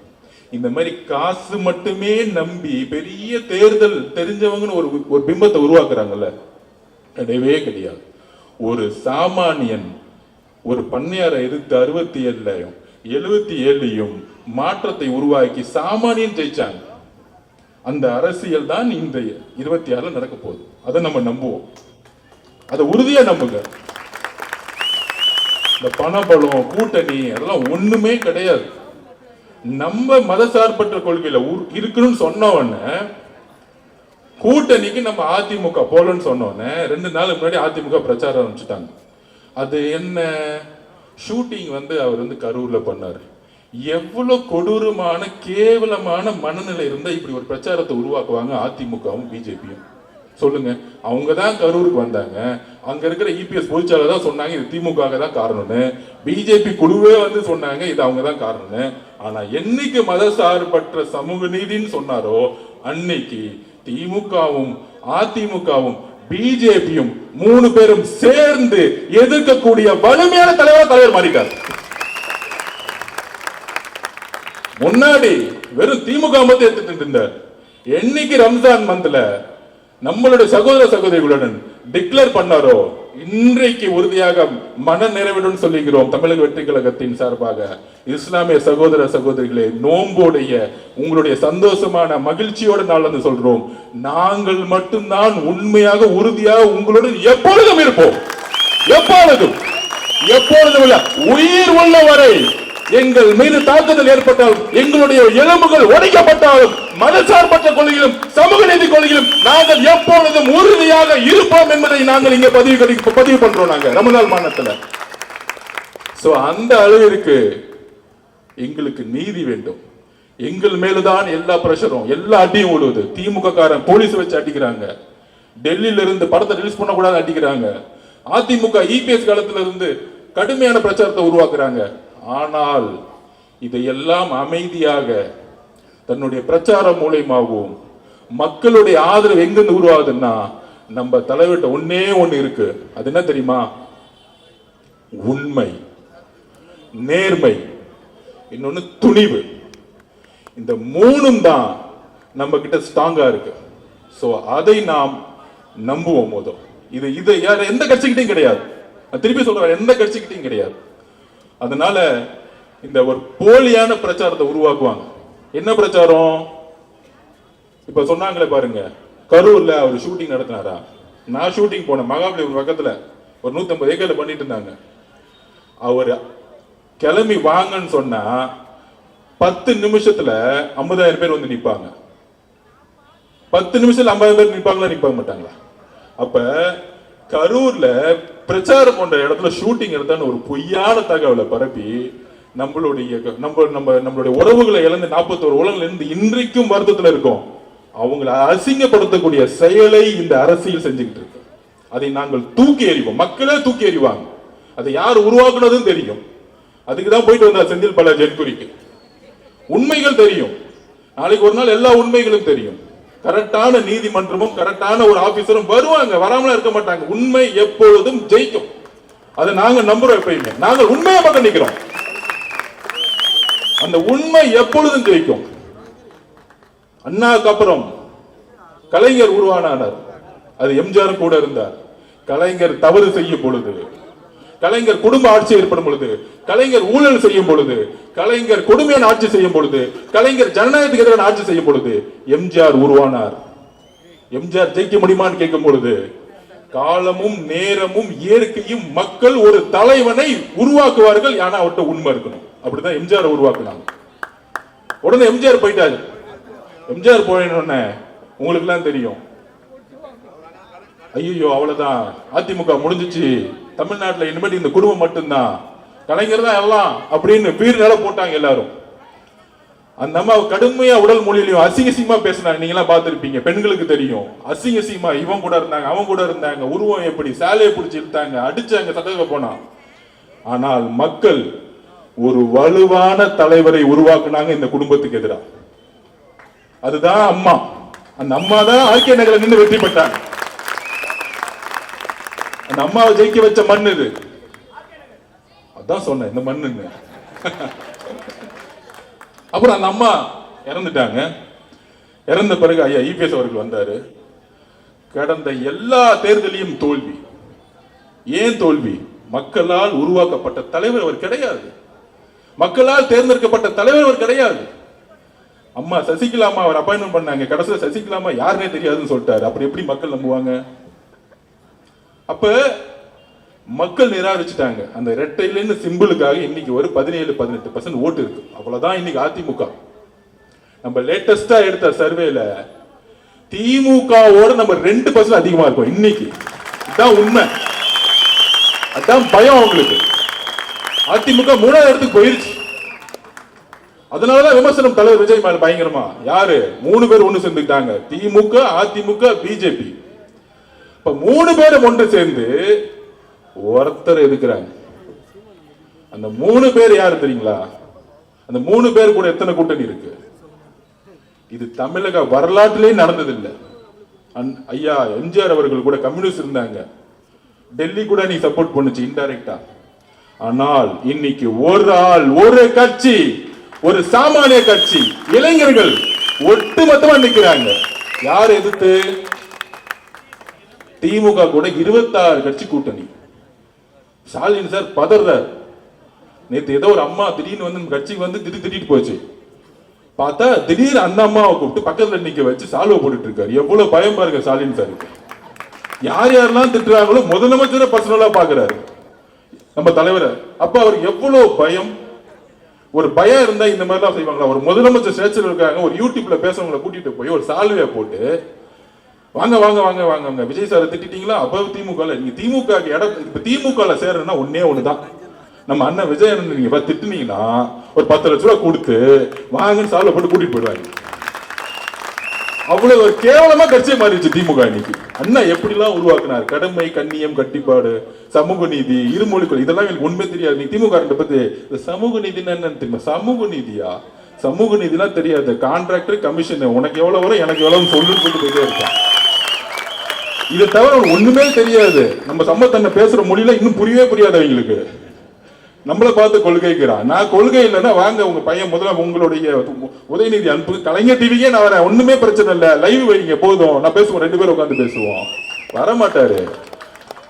இந்த மாதிரி காசு மட்டுமே நம்பி பெரிய தேர்தல் தெரிஞ்சவங்கன்னு ஒரு பிம்பத்தை உருவாக்குறாங்கல்ல, கிடையவே கிடையாது. ஒரு சாமானியன் ஒரு பண்ணையாரை எதிர்த்து 67லயும் 77லயும் மாற்றத்தை உருவாக்கி சாமானியன் ஜெயிச்சாங்க. அந்த அரசியல் தான் இந்த 26 நடக்க போகுது. அதை நம்ம நம்புவோம், அதை உறுதியா நம்புங்க. இந்த பணபலம், கூட்டணி அதெல்லாம் ஒண்ணுமே கிடையாது. நம்ம மதசார்பற்ற கொள்கையில இருக்குன்னு சொன்னவன கூட்டணிக்கு நம்ம அதிமுக போலன்னு சொன்னோன்னே 2 நாள் முன்னாடி அதிமுக பிரச்சாரம் ஆரம்பிச்சுட்டாங்க. அது என்ன ஷூட்டிங் அவர் கரூர்ல பண்ணாரு. எவ்வளவு கொடூரமான கேவலமான மனநிலை இருந்தா இப்படி ஒரு பிரச்சாரத்தை உருவாக்குவாங்க அதிமுகவும் பிஜேபியும்? சொல்லுங்க. அவங்க தான் கரூருக்கு வந்தாங்க. அங்க இருக்கிற இபிஎஸ் பொதுச்சாளர் தான் சொன்னாங்க இது திமுக தான் காரணம்னு. பிஜேபி குழுவே வந்து சொன்னாங்க இது அவங்க தான் காரணம்னு. ஆனா என்னைக்கு மதசார்பற்ற சமூக நீதினு சொன்னாரோ அன்னைக்கு திமுகவும் அதிமுகவும் பிஜேபியும் 3 பேரும் சேர்ந்து எதிர்க்கக்கூடிய வலிமையான தலைவர் மாறிட்டார். முன்னாடி வெறும் திமுக மட்டும் எடுத்துட்டு இருந்தார். என்னைக்கு ரம்ஜான் மந்த்ல நம்மளுடைய சகோதர சகோதரிகளுடன் டிக்ளேர் பண்ணாரோ இன்றைக்கு உறுதியாக மன நிறைவுடன் சொல்லுகிறோம். தமிழக வெற்றி கழகத்தின் சார்பாக இஸ்லாமிய சகோதர சகோதரிகளே, நோம்போடைய உங்களுடைய சந்தோஷமான மகிழ்ச்சியோட நாள் வந்து சொல்றோம், நாங்கள் மட்டும்தான் உண்மையாக உறுதியாக உங்களுடன் எப்பொழுதும் இருப்போம். எப்பொழுதும் இல்ல, உயிர் உள்ள வரை எங்கள் மீது தாக்குதல் ஏற்பட்டாலும் எங்களுடைய எலும்புகள் உடைக்கப்பட்டாலும் மதசார்பற்ற கொள்கையிலும் சமூக நீதி கொள்கையிலும் நாங்கள் எப்பொழுதும் உறுதியாக இருப்போம் என்பதை நாங்கள் இங்க பதிவு பண்றோம். நாங்க ரமலான் மாநிலத்தில் அந்த அளவிற்கு எங்களுக்கு நீதி வேண்டும். எங்கள் மேலுதான் எல்லா பிரஷரும் எல்லா அடியும் விழுவுது. திமுக காரன் போலீஸ் வச்சு அடிக்கிறாங்க. டெல்லியில இருந்து படத்தை ரிலீஸ் பண்ண கூடாது அடிக்கிறாங்க. அதிமுக இபிஎஸ் காலத்துல இருந்து கடுமையான பிரச்சாரத்தை உருவாக்குறாங்க. ஆனால் இதையெல்லாம் அமைதியாக தன்னுடைய பிரச்சாரம் மூலமாகவும் மக்களுடைய ஆதரவு எங்கிருந்து உருவாகுதுன்னா நம்ம தலைவர்கிட்ட ஒண்ணு இருக்கு. அது என்ன தெரியுமா? உண்மை, நேர்மை, இன்னொன்னு துணிவு. இந்த 3ம் தான் நம்ம கிட்ட ஸ்ட்ராங்கா இருக்கு. சோ அதை நாம் நம்புவோம். போதும் இது யார் எந்த கட்சிக்கிட்டையும் கிடையாது. திருப்பி சொல்றேன், எந்த கட்சிக்கிட்டையும் கிடையாது. அதனால இந்த ஒரு போலியான பிரச்சாரத்தை உருவாக்குவாங்க. என்ன பிரச்சாரம்? இப்ப சொன்னாங்களே பாருங்க, கரூர்ல அவர் ஷூட்டிங் நடத்தினாரா? நான் ஷூட்டிங் போனேன், மகாபலிபுரம் பக்கத்துல ஒரு 150 ஏக்கர்ல பண்ணிட்டு இருந்தாங்க. அவர் கிளம்பி வாங்கன்னு சொன்னா 10 நிமிஷத்துல 50,000 பேர் வந்து நிப்பாங்க. 10 நிமிஷத்துல 50,000 பேர் நிப்பாங்களா? நிப்பாங்க மாட்டாங்களா? அப்ப கரூர்ல பிரச்சாரம் பண்ற இடத்துல ஷூட்டிங் எடுத்தான்னு ஒரு பொய்யான தகவலை பரப்பி நம்மளுடைய உறவுகளை இழந்து 41 உலகில் இருந்து இன்றைக்கும் வருத்தத்துல இருக்கும். அவங்களை அசிங்கப்படுத்தக்கூடிய செயலை இந்த அரசியல் செஞ்சுக்கிட்டு இருக்கு. அதை நாங்கள் தூக்கி எறிவோம். மக்களே தூக்கி எறிவாங்க. அதை யார் உருவாக்குனதும் தெரியும். அதுக்குதான் போயிட்டு வந்தார் செந்தில் பாலாஜி என்குறிக்கு. உண்மைகள் தெரியும். நாளைக்கு ஒரு நாள் எல்லா உண்மைகளும் தெரியும். கரெக்டான நீதிமன்றமும் கரெக்டான ஒரு ஆபீசரும் வருவாங்க, வராமல இருக்க மாட்டாங்க. உண்மை எப்பொழுதும் ஜெயிக்கும். அதை நாங்க நம்புறோம். எப்பயுமே நாங்கள் உண்மையை பக்கம் நிக்கிறோம். அந்த உண்மை எப்பொழுதும் ஜெயிக்கும். அண்ணாக்கு அப்புறம் கலைஞர் உருவானார். அது எம்ஜிஆர் கூட இருந்தார். கலைஞர் தவறு செய்யும் பொழுது, கலைஞர் குடும்ப ஆட்சி ஏற்படும் பொழுது, கலைஞர் ஊழல் செய்யும் பொழுது, கலைஞர் கொடுமையான ஆட்சி செய்யும் பொழுது, கலைஞர் ஜனநாயகத்துக்கு எதிரான ஆட்சி செய்யும் பொழுது எம்ஜிஆர் உருவானார். எம்ஜிஆர் ஜெயிக்க முடியுமான்னு கேட்கும் பொழுது காலமும் நேரமும் இயற்கையும் மக்கள் ஒரு தலைவனை உருவாக்குவார்கள். ஆனா அவர்கிட்ட உண்மை இருக்கணும். அப்படிதான் எம்ஜிஆர் உருவாக்குனாங்க. உடனே எம்ஜிஆர் போயிட்டாரு. எம்ஜிஆர் போயினோடனே உங்களுக்கு எல்லாம் தெரியும், ஐயோ அவ்வளவுதான், அதிமுக முடிஞ்சிச்சு, தமிழ்நாட்டில் இனிமேல் இந்த குடும்பம் மட்டும்தான், கலைஞர் தான் எல்லாம் அப்படின்னு வீர் நில போட்டாங்க எல்லாரும். அந்த அம்மா கடுமையா உடல் மொழியிலையும் அசிங்கசியமா பேசினாங்க. நீங்க எல்லாம் பார்த்திருப்பீங்க, பெண்களுக்கு தெரியும். அசிங்கசியமா இவன் கூட இருந்தாங்க, அவன் கூட இருந்தாங்க, உருவம் எப்படி சாலையை பிடிச்சி இழுத்தாங்க, அடிச்சாங்க, சட்டத்தை போனா. ஆனால் மக்கள் ஒரு வலுவான தலைவரை உருவாக்குனாங்க இந்த குடும்பத்துக்கு எதிராக. அதுதான் அம்மா. அந்த அம்மா தான் ஐக்கிய நகர நின்று வெற்றி பெற்றாங்க. அந்த அம்மாவை ஜெயிக்க வச்ச மண் இது. அதான் சொன்ன இந்த மண்ணு. அப்புறம் அந்த அம்மா இறந்துட்டாங்க. இறந்த பிறகு ஐயா இபிஎஸ் அவர்கள் வந்தாரு. கடந்த எல்லா தேர்தலையும் தோல்வி. ஏன் தோல்வி? மக்களால் உருவாக்கப்பட்ட தலைவர் அவர் கிடையாது. மக்களால் தேர்ந்தெடுக்கப்பட்ட தலைவர் அவர் கிடையாது. அம்மா சசிகலா அம்மா அவர் அப்பாயின்மெண்ட் பண்ணாங்க. கடைசியில் சசிகலா அம்மா யாருனே தெரியாதுன்னு சொல்லிட்டாரு. அப்புறம் எப்படி மக்கள் நம்புவாங்க? அப்ப மக்கள் நிராகரிச்சுட்டாங்க. அந்த இரட்டையில சிம்பிளுக்காக இன்னைக்கு ஒரு 17-18% ஓட்டு இருக்கு. அவ்வளவுதான் இன்னைக்கு அதிமுக. நம்ம லேட்டஸ்டா எடுத்த சர்வேல திமுகவோட நம்ம 2% அதிகமா இருக்கும் இன்னைக்கு. இதுதான் உண்மை. அதான் பயம் அவங்களுக்கு. அதிமுக 3வது இடத்துக்கு போயிருச்சு. அதனாலதான் விமர்சனம் தலைவர் விஜய் மேல பயங்கரமா. யாரு? 3 பேர் ஒண்ணு சேர்ந்துட்டாங்க. திமுக, அதிமுக, பிஜேபி. இப்ப 3 பேரும் ஒன்று சேர்ந்து ஒருத்தர் எதுக்குறாங்க. அந்த 3 பேர் யாரு தெரியுங்களா? அந்த 3 பேர் கூட எத்தனை கூட்டணி இருக்கு? இது தமிழக வரலாற்றிலே நடந்ததில்லை. ஐயா எம்ஜிஆர் அவர்கள் கூட கம்யூனிஸ்ட் இருந்தாங்க, டெல்லி கூட நீ சப்போர்ட் பண்ணுச்சு இன்டைரக்டா. ஆனால் இன்னைக்கு ஒரு ஆள், ஒரு கட்சி, ஒரு சாமானிய கட்சி, இளைஞர்கள் ஒட்டுமொத்தமா நிக்கிறாங்க. யார் எதிர்த்து? திமுக கூட 26 கட்சி கூட்டணி. ஸ்டாலின் சார் பதறார். நேத்து ஏதோ ஒரு அம்மா திடீர்னு வந்து கட்சிக்கு வந்து திடீர்னு போச்சு. பார்த்தா திடீர்னு அந்த அம்மாவை கூப்பிட்டு பக்கத்துல நிக்க வச்சு சால்வை போட்டுட்டு இருக்காரு. எவ்வளவு பயம் பாருங்க ஸ்டாலின் சாருக்கு. யார் யாரெல்லாம் திட்டுறாங்களோ முதலமைச்சரை பர்சனலா பாக்குறாரு நம்ம தலைவரை. அப்ப அவருக்கு எவ்வளவு பயம். ஒரு பயம் இருந்தா இந்த மாதிரி தான் செய்வாங்களா? ஒரு முதலமைச்சர் ஸ்டேச்சர் இருக்காங்க, ஒரு யூடியூப்ல பேசுறவங்களை கூட்டிட்டு போய் ஒரு சால்வையா போட்டு வாங்க வாங்க வாங்க வாங்க விஜய் சாரை திட்டீங்களா? அப்ப திமுக நீங்க திமுக இடம் இப்ப திமுக சேரணும்னா ஒன்னே ஒண்ணுதான். நம்ம அண்ணன் விஜய் நீங்க திட்டுனீங்கன்னா ஒரு 10 லட்சம் ரூபாய் கொடுத்து வாங்கன்னு சால்வை போட்டு கூட்டிட்டு போயிடுவாங்க. அவ்வளவு ஒரு கேவலமா கட்சியை மாறிடுச்சு திமுக இன்னைக்கு. அண்ணா எப்படி எல்லாம் உருவாக்குனார்? கடமை, கண்ணியம், கட்டிப்பாடு, சமூக நீதி, இருமொழிகள், இதெல்லாம் எனக்கு உண்மை தெரியாது. நீ திமுக பத்தி சமூக நீதினா என்னன்னு தெரியுமா? சமூக நீதியா? சமூக நீதிலாம் தெரியாது. கான்ட்ராக்டர், கமிஷன், உனக்கு எவ்வளவு வரும் எனக்கு எவ்வளவு சொல்லுன்னு சொல்லிட்டு போயிட்டே இருக்கான். இதை தவிர ஒண்ணுமே தெரியாது. நம்ம சம்பத்தன்ன பேசுற மொழியில இன்னும் புரியாது அவங்களுக்கு. நம்மளை பார்த்து கொள்கைக்கிறான். நான் கொள்கை இல்லைன்னா வாங்க உங்க பையன் முதல்ல உங்களுடைய உதயநிதி அனுப்பு, கலைஞர் டிவிக்கே நான் வரேன், ஒண்ணுமே பிரச்சனை இல்லை, லைவ் வைங்க போதும், நான் பேசுவோம், 2 பேரும் உட்காந்து பேசுவோம். வரமாட்டாரு.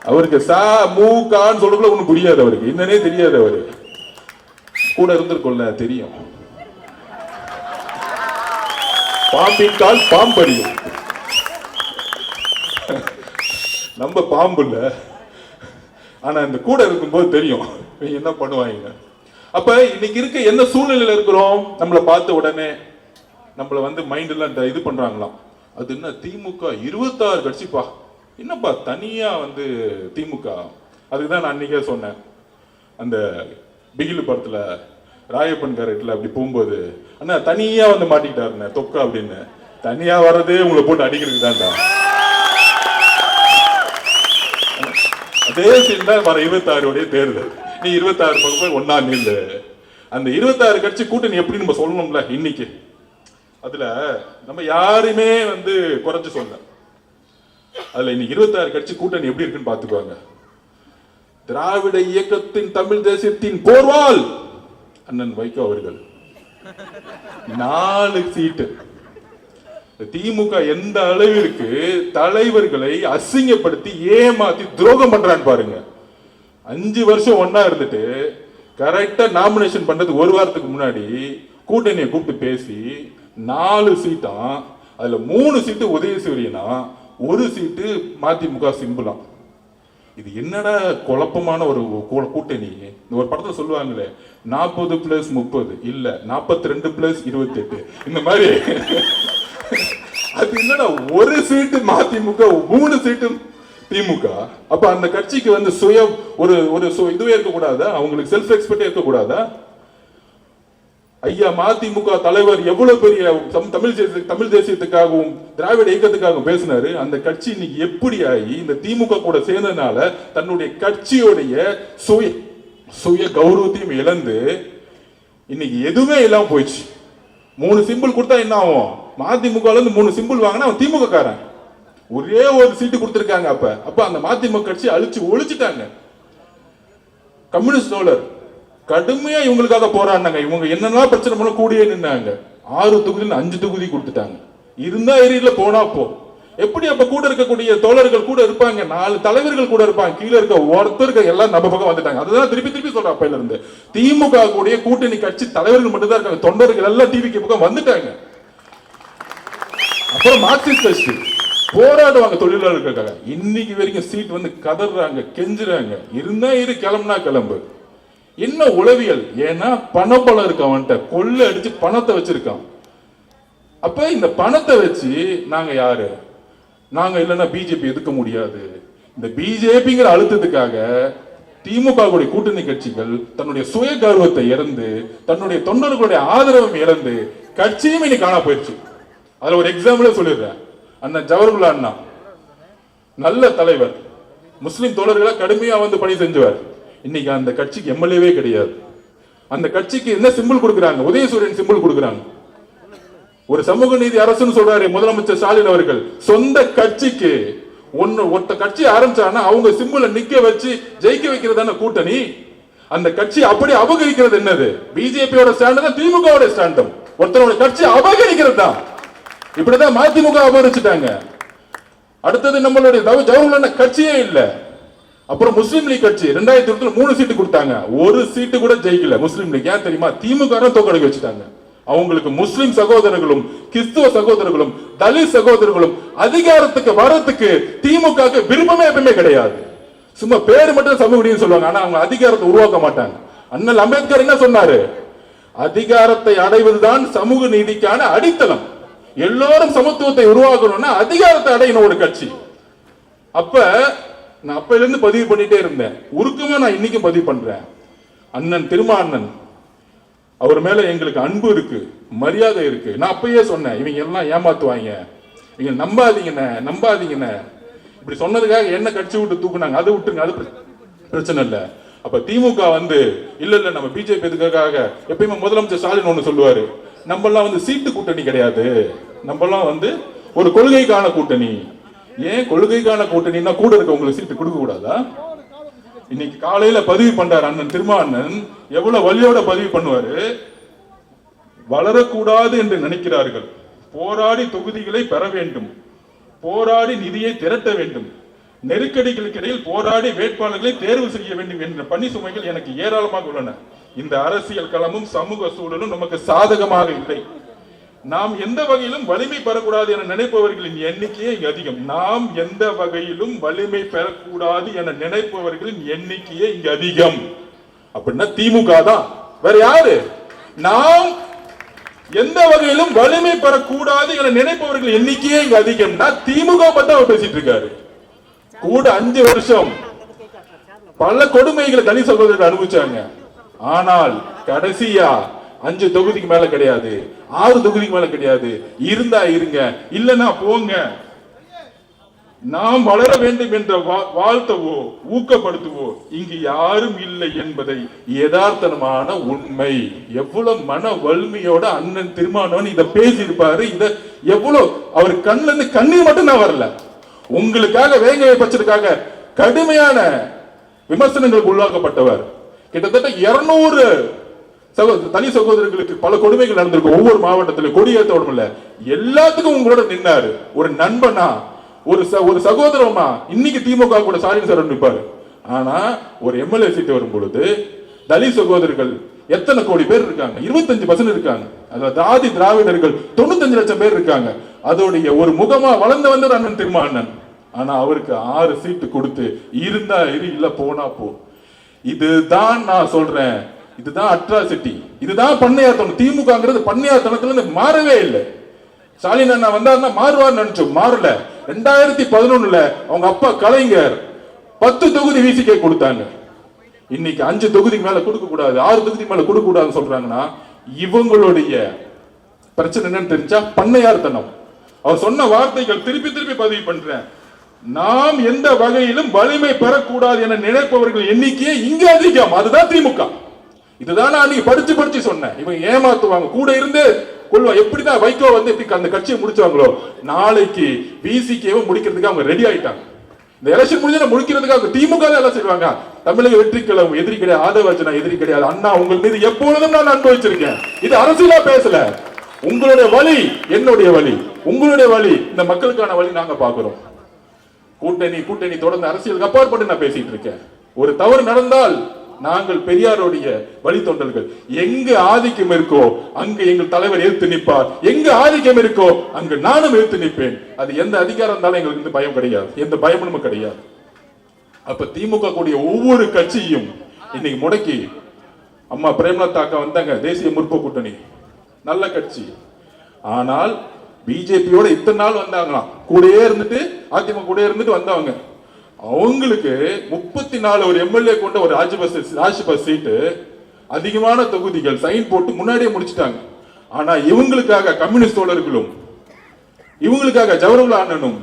அவருக்கு சா மூ கான்னு சொல்றதுக்குள்ள ஒண்ணும் புரியாது அவருக்கு, என்னன்னே தெரியாது. அவரு கூட இருந்திருக்கோம்ல தெரியும். பாம்பின் கால் பாம்படியும். நம்ம பாம்பு இல்ல, ஆனா இந்த கூட இருக்கும்போது தெரியும் என்ன பண்ணுவாங்க. அப்ப இன்னைக்கு இருக்க என்ன சூழ்நிலையில இருக்கிறோம்? நம்மளை பார்த்த உடனே நம்மள வந்து மைண்ட் எல்லாம் இது பண்றாங்களாம். அது என்ன திமுக 26 கட்சிப்பா, என்னப்பா தனியா வந்து திமுக? அதுதான் நான் அன்னைக்கே சொன்னேன். அந்த பிகிலு படத்துல ராயப்பன் கேரக்டர்ல அப்படி போகும்போது அண்ணா தனியா வந்து மாட்டிக்கிட்டாருண்ணே தொக்கா அப்படின்னு. தனியா வர்றதே உங்களை போட்டு அடிக்கிறதுக்கு தான்டா. அதே சீன் தான் வர 26 தேர்தல். நீ 26 பக்கம் போய் ஒன்னா நில்லு. அந்த 26 கட்சி கூட்டணி எப்படி நம்ம சொல்லணும்ல இன்னைக்கு. அதுல நம்ம யாருமே வந்து குறைஞ்சு சொல்ல. அதுல இன்னைக்கு 26 கட்சி கூட்டணி எப்படி இருக்குன்னு பாத்துக்குவாங்க. திராவிட இயக்கத்தின் தமிழ் தேசியத்தின் போர்வால் அண்ணன் வைகோ அவர்கள் 4 சீட்டு. திமுக எந்த அளவிற்கு தலைவர்களை அசிங்கப்படுத்தி ஏமாத்தி துரோகம் பண்றான்னு பாருங்க. 5 வருஷம் ஒன்னா இருந்துட்டு கரெக்டா நாமினேஷன் பண்றது ஒரு வாரத்துக்கு முன்னாடி கூட்டணியை கூப்பிட்டு பேசி 4 சீட்டா, அதுல 3 சீட்டு உதயசூரியனா, 1 சீட்டு மதிமுக சிம்பிளாம். இது என்னடா குழப்பமான ஒரு கூட்டணி. ஒரு படத்துல சொல்லுவாங்களே 40+30 இல்ல 42+28 இந்த மாதிரி. அது என்னடா 1 சீட்டு மதிமுக 3 சீட்டு திமுக. அப்ப அந்த கட்சிக்கு வந்து சுய ஒரு இதுவே இருக்க கூடாதா? அவங்களுக்கு செல்ஃப் ரெஸ்பெக்ட் இருக்க கூடாதா? ஐயா மதிமுக தலைவர் எவ்வளவு பெரிய தமிழ் தேசியத்துக்காகவும் திராவிட இயக்கத்துக்காகவும் பேசினாரு. அந்த கட்சி இன்னைக்கு எப்படி ஆகி இந்த திமுக கூட சேர்ந்ததுனால தன்னுடைய கட்சியோடைய சுய கௌரவத்தையும் இழந்து இன்னைக்கு எதுவுமே இல்லாம போயிடுச்சு. 3 சிம்பிள் கொடுத்தா என்ன ஆகும்? மதிமுக 3 சிம்பிள் வாங்கினா அவன் திமுக காரன். ஒரே ஒரு சீட்டு கொடுத்திருக்காங்க. அப்ப அந்த மதிமுக கட்சி ஒழிச்சுட்டாங்க. கம்யூனிஸ்ட் தோழர் கடுமையா இவங்களுக்காக போராடினாங்க. இவங்க என்னென்ன பிரச்சனை பண்ண கூடியே நின்னாங்க. 6 தொகுதியில் 5 தொகுதி கொடுத்துட்டாங்க. இருந்தா ஏரியில போனா போ. எப்படி அப்ப கூட இருக்கக்கூடிய தோழர்கள் கூட இருப்பாங்க, 4 தலைவர்கள் கூட இருப்பாங்க, கீழே இருக்க ஒருத்தருக்கு எல்லாம் நம்ம பக்கம் வந்துட்டாங்க. அதுதான் திருப்பி சொல்றேன். அப்பையில இருந்து திமுக கூடிய கூட்டணி கட்சி தலைவர்கள் மட்டும் தான் இருக்காங்க. தொண்டர்கள் எல்லாம் டிவிக்கு பக்கம் வந்துட்டாங்க. அப்புறம் மார்க்சிஸ்ட் போராடுவாங்க தொழிலாளர்களுக்காக. இன்னைக்கு வரைக்கும் சீட் வந்து கதறாங்க, கெஞ்சுறாங்க. இருந்தா இரு, கிளம்புனா கிளம்பு. என்ன உளவியல்? ஏன்னா பணபலம் இருக்கு அவன்கிட்ட, கொள்ள அடிச்சு பணத்தை வச்சிருக்கான். அப்ப இந்த பணத்தை வச்சு நாங்க யாரு? நாங்க இல்லைன்னா பிஜேபி எதுக்க முடியாது. இந்த பிஜேபிங்கிற அழுத்தத்துக்காக திமுக கூட்டணி கட்சிகள் தன்னுடைய சுய கௌரவத்தை இழந்து, தன்னுடைய தொண்டர்களுடைய ஆதரவும் இழந்து கட்சியும் இன்னைக்கு காணா போயிடுச்சு. அதுல ஒரு எக்ஸாம்பிளே சொல்லிடுறேன். அண்ணா ஜவஹர்லால் அண்ணா நல்ல தலைவர், முஸ்லிம் தோழர்களை கடுமையா வந்து பணி செஞ்சவர். இன்னைக்கு அந்த கட்சிக்கு எம்எல்ஏவே கிடையாது. அந்த கட்சிக்கு என்ன சிம்பிள் கொடுக்குறாங்க? உதயசூரியன் சிம்பிள் கொடுக்குறாங்க. ஒரு சமூக நீதி அரசுன்னு சொல்றாரு முதலமைச்சர் ஸ்டாலின் அவர்கள். சொந்த கட்சிக்கு ஒருத்த கட்சி ஆரம்பிச்சாங்கன்னா அவங்க சிம்பிளை நிக்க வச்சு ஜெயிக்க வைக்கிறதான கூட்டணி. அந்த கட்சி அப்படி அபகரிக்கிறது என்னது? பிஜேபியோட ஸ்டாண்ட் தான் திமுகவோட ஸ்டாண்டும். ஒருத்தரோட கட்சி அபகரிக்கிறது தான். இப்படிதான் மதிமுக அபகரிச்சுட்டாங்க. அடுத்தது நம்மளுடைய ஜவஹர்லால் கட்சியே இல்ல. அப்புறம் முஸ்லீம் லீக் கட்சி 2020 3 சீட்டு கொடுத்தாங்க, ஒரு சீட்டு கூட ஜெயிக்கல முஸ்லீம் லீக். ஏன் தெரியுமா? திமுக தோக்கடிக்க வச்சுட்டாங்க. அவங்களுக்கு முஸ்லிம் சகோதரர்களும் கிறிஸ்துவ சகோதரர்களும் தலித் சகோதரர்களும் அதிகாரத்துக்கு வரத்துக்கு திமுக விருப்பமே எப்பவுமே கிடையாது. சும்மா பேரு மட்டும் சமூக நீதி சொல்லுவாங்க, ஆனா அவங்க அதிகாரத்தை உருவாக்க மாட்டாங்க. அண்ணல் அம்பேத்கர் என்ன சொன்னாரு? அதிகாரத்தை அடைவதுதான் சமூக நீதிக்கான அடித்தளம். எல்லோரும் சமத்துவத்தை உருவாக்கணும்னா அதிகாரத்தை அடையணும் ஒரு கட்சி. அப்ப நான் அப்பையில இருந்து பதிவு பண்ணிட்டே இருந்தேன், உருக்கமா நான் இன்னைக்கும் பதிவு பண்றேன். அண்ணன் திருமாண்ணன் அவர் மேல எங்களுக்கு அன்பு இருக்கு, மரியாதை இருக்கு. நான் அப்பயே சொன்னேன், இவங்க எல்லாம் ஏமாத்துவாங்க, இவங்க நம்பாதீங்கன்னு. இப்படி சொன்னதுக்காக என்ன கட்சி விட்டு தூக்குனாங்க, அதை விட்டுங்க, அது பிரச்சனை இல்லை. அப்ப திமுக இல்ல நம்ம பிஜேபி எதுக்காக எப்பயுமே முதலமைச்சர் ஸ்டாலின் ஒண்ணு சொல்லுவாரு, நம்ம எல்லாம் சீட்டு கூட்டணி கிடையாது, நம்ம எல்லாம் ஒரு கொள்கைக்கான கூட்டணி. ஏன் கொள்கைக்கான கூட்டணின்னா கூட இருக்க உங்களுக்கு சீட்டு கொடுக்க கூடாதா? இன்னைக்கு காலையில பதிவு பண்றாரு அண்ணன் திருமாண்ணன், எவ்வளவு வலியோட பதிவு பண்ணுவாரு. வளரக்கூடாது என்று நினைக்கிறார்கள், போராடி தொகுதிகளை பெற வேண்டும், போராடி நிதியை திரட்ட வேண்டும், நெருக்கடிகளுக்கு இடையில் போராடி வேட்பாளர்களை தேர்வு செய்ய வேண்டும் என்ற பணி சுமைகள் எனக்கு ஏராளமாக உள்ளன. இந்த அரசியல் களமும் சமூக சூழலும் நமக்கு சாதகமாக இல்லை. நாம் எந்த வகையிலும் வலிமை பெறக்கூடாது என நினைப்பவர்களின் எண்ணிக்கையே இங்கு அதிகம். நாம் எந்த வகையிலும் வலிமை பெறக்கூடாது என நினைப்பவர்களின் எண்ணிக்கையே இங்கு அதிகம். அப்படின்னா திமுக தான், வேற யாரு? நாம் எந்த வகையிலும் வலிமை பெறக்கூடாது என நினைப்பவர்கள் எண்ணிக்கையே இங்கு அதிகம்னா திமுக பத்தி அவர் பேசிட்டு இருக்காரு. கூட 5 வருஷம் பல கொடுமைகளை தனி சகோதரர்கள் அனுபவிச்சாங்க. ஆனால் கடைசியா 5 தொகுதிக்கு மேல கிடையாது, 6 தொகுதிக்கு மேல கிடையாது. இருந்தா இருங்க, இல்லனா போங்க. நாம் வளர வேண்டும் என்ற வாழ்த்தவோ ஊக்கப்படுத்துவோ இங்கு யாரும் இல்லை என்பதை யதார்த்தமான உண்மை. எவ்வளவு மன வலிமையோட அண்ணன் திருமாவளவன் இத பேசி இருப்பாரு. இத எவ்வளவு அவர் கண்ணுல இருந்து கண்ணீர் மட்டும் தான் வரல. உங்களுக்காக வேங்கை பச்சதுக்காக கடுமையான விமர்சனங்களுக்கு உள்ளாக்கப்பட்டவர். கிட்டத்தட்ட 200 தனி சகோதரர்களுக்கு பல கொடுமைகள் நடந்திருக்கு. ஒவ்வொரு மாவட்டத்திலும் கொடியேற்ற இல்ல, எல்லாத்துக்கும் உங்களோட நின்னாரு. ஒரு நண்பனா, ஒரு சகோதரமா. இன்னைக்கு திமுக கூட சாலின் சார் நிற்பாரு. ஆனா ஒரு எம்எல்ஏ சீட்டு வரும் பொழுது தலித் சகோதரர்கள் எத்தனை கோடி பேர் இருக்காங்க? 25% இருக்காங்க. அதாவது ஆதி திராவிடர்கள் 95 லட்சம் பேர் இருக்காங்க. அதோடைய ஒரு முகமா வளர்ந்து வந்தது அண்ணன் திருமாவளவன். ஆனா அவருக்கு 6 சீட்டு கொடுத்து இருந்தா இரு, இல்ல போனா போ. இதுதான் நான் சொல்றேன், இதுதான் அட்ராசிட்டி, இதுதான் பண்ணையாத்தனம். திமுகங்கிறது பண்ணையாத்தனத்துல மாறவே இல்லை. ஸ்டாலின் அண்ணா வந்தாருன்னா மாறுவார் நினைச்சோம், மாறல. 2011 அவங்க அப்பா கலைஞர் 10 தொகுதி விசிகே கொடுத்தாங்க. இன்னைக்கு 5 தொகுதிக்கு மேல கொடுக்க கூடாது, 6 தொகுதிக்கு மேல கொடுக்க கூடாதுன்னு சொல்றாங்கன்னா இவங்களுடைய பிரச்சனை என்னன்னு தெரிஞ்சா பண்ணையார்த்தனம். அவர் சொன்ன வார்த்தைகள் திருப்பி திருப்பி பதிவு பண்றேன். நாம் எந்த வகையிலும் வலிமை பெறக்கூடாது என நினைப்பவர்கள் எண்ணிக்கையே இங்க அதிகம். அதுதான் திமுக. இதுதான் நான் படிச்சு சொன்னேன். இவங்க ஏமாத்துவாங்க, கூட இருந்து கொள்வா. எப்படிதான் வைகோ எப்படி அந்த கட்சியை முடிச்சாங்களோ, நாளைக்கு விசிகேவை முடிக்கிறதுக்கு அவங்க ரெடி ஆயிட்டாங்க. இந்த எலெக்ஷன் முடிஞ்சா முடிக்கிறதுக்காக திமுக தான் எல்லாம் செய்வாங்க. தமிழக வெற்றி கழகம் எதிரி கிடையாது, ஆதவர்ஜனா எதிரி கிடையாது. அண்ணா உங்கள் மீது எப்பொழுதும் நான் அனுபவிச்சிருக்கேன். இது அரசியலா பேசல. உங்களுடைய வழி என்னுடைய வழி, உங்களுடைய வழி இந்த மக்களுக்கான வழி நாங்க பாக்குறோம். கூட்டணி தொடர்ந்து அரசியலுக்கு அப்பாற்பட்டு நான் பேசிட்டு இருக்கேன். ஒரு தவறு நடந்தால் நாங்கள் பெரியாருடைய வழித்தொண்டர்கள். எங்கு ஆதிக்கம் இருக்கோ அங்கு எங்கள் தலைவர் எதிர்த்து நிற்பார். எங்கு ஆதிக்கம் இருக்கோ அங்கு நானும் எதிர்த்து நிற்பேன். அது எந்த அதிகாரம் இருந்தாலும் எங்களுக்கு பயம் கிடையாது, எந்த பயமும் கிடையாது. அப்ப திமுக கூடிய ஒவ்வொரு கட்சியும் இன்னைக்கு முடக்கி, அம்மா பிரேமலதா அக்கா வந்தாங்க, தேசிய முற்போக்கு கூட்டணி நல்ல கட்சி. ஆனால் பிஜேபியோட இத்தனை நாள் வந்தாங்களாம், கூடயே இருந்துட்டு அதிமுக கூட இருந்துட்டு வந்தவங்க. அவங்களுக்கு 34 ஒரு எம்எல்ஏ கொண்ட ஒரு ராஜ்யசபா சீட்டு, அதிகமான தொகுதிகள் சைன் போட்டு முன்னாடியே முடிச்சிட்டாங்க. ஆனா இவங்களுக்காக கம்யூனிஸ்ட் தோழர்களும், இவங்களுக்காக ஜவஹர்லால் அண்ணனும்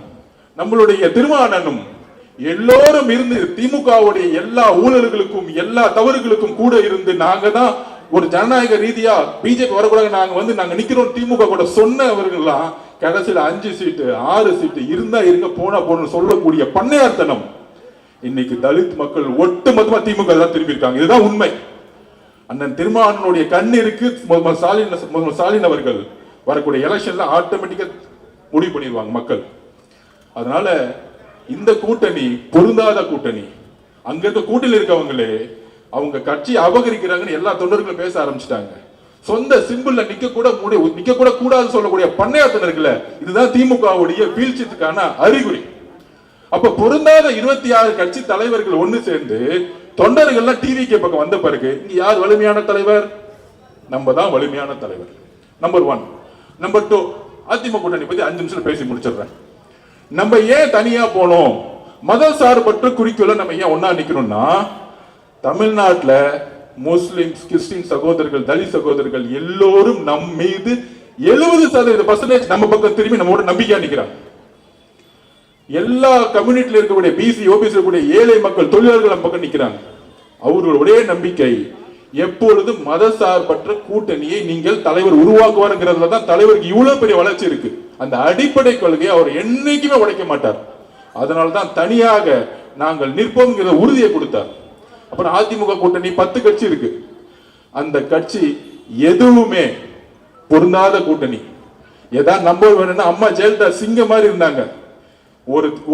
நம்மளுடைய திருமாவளவனும் எல்லோரும் இருந்து திமுகவுடைய எல்லா ஊழல்களுக்கும் எல்லா தவறுகளுக்கும் கூட இருந்து நாங்க தான் ஒரு ஜனநாயக ரீதியா பிஜேபி வரக்கூடாது நாங்க நிக்கிறோம் திமுக கூட சொன்னவர்கள்லாம் கடைசியில 5 சீட்டு 6 சீட்டு இருந்தா இருங்க போனா போன்னு சொல்லக்கூடிய பண்ணையார்த்தனம் இன்னைக்கு தலித் மக்கள் ஒட்டுமொத்தமா திமுக தான் திரும்பி இருக்காங்க. இதுதான் உண்மை. அண்ணன் திருமாவளவனுடைய கண்ணிற்கு ஸ்டாலின் அவர்கள் வரக்கூடிய எலெக்ஷன்ல ஆட்டோமேட்டிக்கா முடிவு பண்ணிடுவாங்க மக்கள். அதனால இந்த கூட்டணி பொருந்தாத கூட்டணி. அங்க இருக்க கூட்டணியில் இருக்கவங்களே அவங்க கட்சி அபகரிக்கிறாங்கன்னு எல்லா தொண்டர்களும் பேச ஆரம்பிச்சிட்டாங்க. சொந்த சிம்பிள்ல நிக்க கூட கூடாது சொல்லக்கூடிய பண்ணையாத்தினர்கள இதுதான் திமுகவுடைய வீழ்ச்சிக்கான அறிகுறி. அப்ப பொருந்தாத 26 கட்சி தலைவர்கள் ஒண்ணு சேர்ந்து தொண்டர்கள்லாம் டிவிக்கு பக்கம் வந்த பிறகு இங்க யார் வலிமையான தலைவர்? நம்ம தான் வலிமையான தலைவர். நம்பர் 1. நம்பர் 2, அதிமுக கூட்டணி பத்தி 5 நிமிஷம் பேசி முடிச்சிடுறேன். நம்ம ஏன் தனியா போனோம்? மத சார்பற்ற குறிக்கோள நம்ம ஏன் ஒன்னா நிக்கணும்னா, தமிழ்நாட்டுல முஸ்லிம்ஸ், கிறிஸ்டின் சகோதரர்கள், தலித் சகோதரர்கள் எல்லோரும் நம் மீது 70% நம்ம பக்கம் திரும்பி நம்மோட நம்பிக்கையா நிக்கிறாங்க. எல்லா கம்யூனிட்டில இருக்கக்கூடிய பிசி, ஓபிசி இருக்கக்கூடிய ஏழை மக்கள், தொழிலாளர்கள் நம்ம பக்கம் நிக்கிறாங்க. அவர்களுடைய ஒரே நம்பிக்கை எப்பொழுதும் மத சார்பற்ற கூட்டணியை நீங்கள் தலைவர் உருவாக்குவாருங்கிறதுல தான் தலைவருக்கு இவ்வளவு பெரிய வளர்ச்சி இருக்கு. அந்த அடிப்படை கொள்கையை அவர் என்னைக்குமே உடைக்க மாட்டார். அதனால்தான் தனியாக நாங்கள் நிற்போம்ங்கிற உறுதியை கொடுத்தார். அப்புறம் அதிமுக கூட்டணி 10 கட்சி இருக்கு. அந்த கட்சி எதுவுமே பொருந்தாத கூட்டணி. ஏதாவது நம்பர் வேணும்னா அம்மா ஜெயலலிதா சிங்கம் மாதிரி இருந்தாங்க.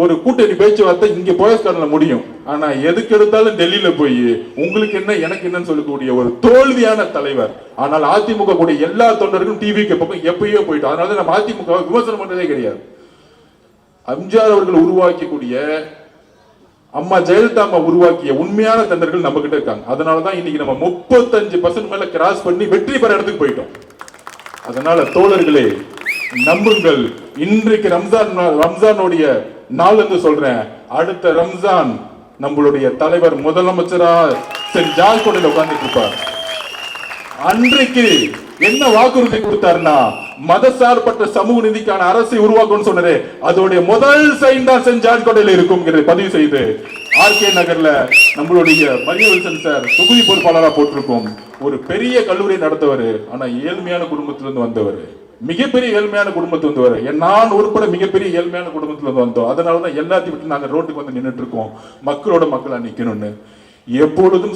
ஒரு கூட்டணி பேச்சுவார்த்தை இங்க போயஸ்காரன்ல முடியும். ஆனா எதுக்கு எடுத்தாலும் டெல்லியில போய் உங்களுக்கு என்ன எனக்கு என்னன்னு சொல்லக்கூடிய ஒரு தோல்வியான தலைவர். ஆனால் அதிமுக கூட எல்லா தொண்டர்களும் டிவிக்கு பக்கம் எப்பயோ போயிட்டு, அதனால நம்ம அதிமுக விமர்சனம் பண்றதே கிடையாது. எம்ஜிஆர் அவர்கள் உருவாக்கக்கூடிய, அம்மா ஜெயலலிதா அம்மா உருவாக்கிய உண்மையான தொண்டர்கள் நம்ம கிட்ட இருக்காங்க. அதனாலதான் இன்னைக்கு நம்ம 35% மேல கிராஸ் பண்ணி வெற்றி பெற இடத்துக்கு போயிட்டோம். அதனால தோழர்களே நம்புங்கள். இன்றைக்கு ரம்ஜானுடைய நாள் என்று சொல்றேன். அடுத்த ரம்ஜான் நம்மளுடைய தலைவர் முதலமைச்சரா சென்ட் ஜார்ஜ் கோட்டையில உட்கார்ந்துட்டு இருப்பார். அன்றைக்கு என்ன வாக்குறுதி கொடுத்தாருன்னா, மதசார்பற்ற சமூக நீதிக்கான அரசை உருவாக்கணும்னு சொன்னது அதோடைய முதல் சைன் தான் சென்ட் ஜார்ஜ் கோட்டையில இருக்கும் பதிவு செய்து ஆர்கே நகர்ல நம்மளுடைய மரியவல்சன் சார் தொகுதி பொறுப்பாளராக போட்டிருக்கோம். ஒரு பெரிய கல்லூரி நடத்தவர். ஆனா ஏழ்மையான குடும்பத்திலிருந்து வந்தவர், மிகப்பெரிய ஏழ்மையான குடும்பத்துல வந்தவர். நான் உட்பட மிகப்பெரிய ஏழ்மையான குடும்பத்துல இருந்து வந்தோம். அதனாலதான் எல்லாத்தையும் விட்டு நாங்க ரோட்டுக்கு வந்து நின்றுட்டு இருக்கோம், மக்களோட மக்களா நிக்கணும்னு. எப்பொழுதும்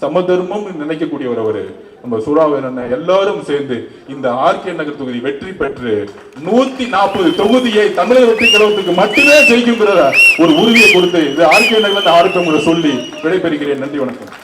சமதர்மம் நினைக்கக்கூடியவர் அவரு. நம்ம சூறாவளி எல்லாரும் சேர்ந்து இந்த ஆர்கே நகர் தொகுதி வெற்றி பெற்று 140 தொகுதியை தமிழக வெற்றி கழகத்துக்கு மட்டுமே ஜெயிக்குங்கிற ஒரு உறுதியை கொடுத்து இது ஆர்கே நகர் ஆர்கே சொல்லி விடைபெறுகிறேன். நன்றி, வணக்கம்.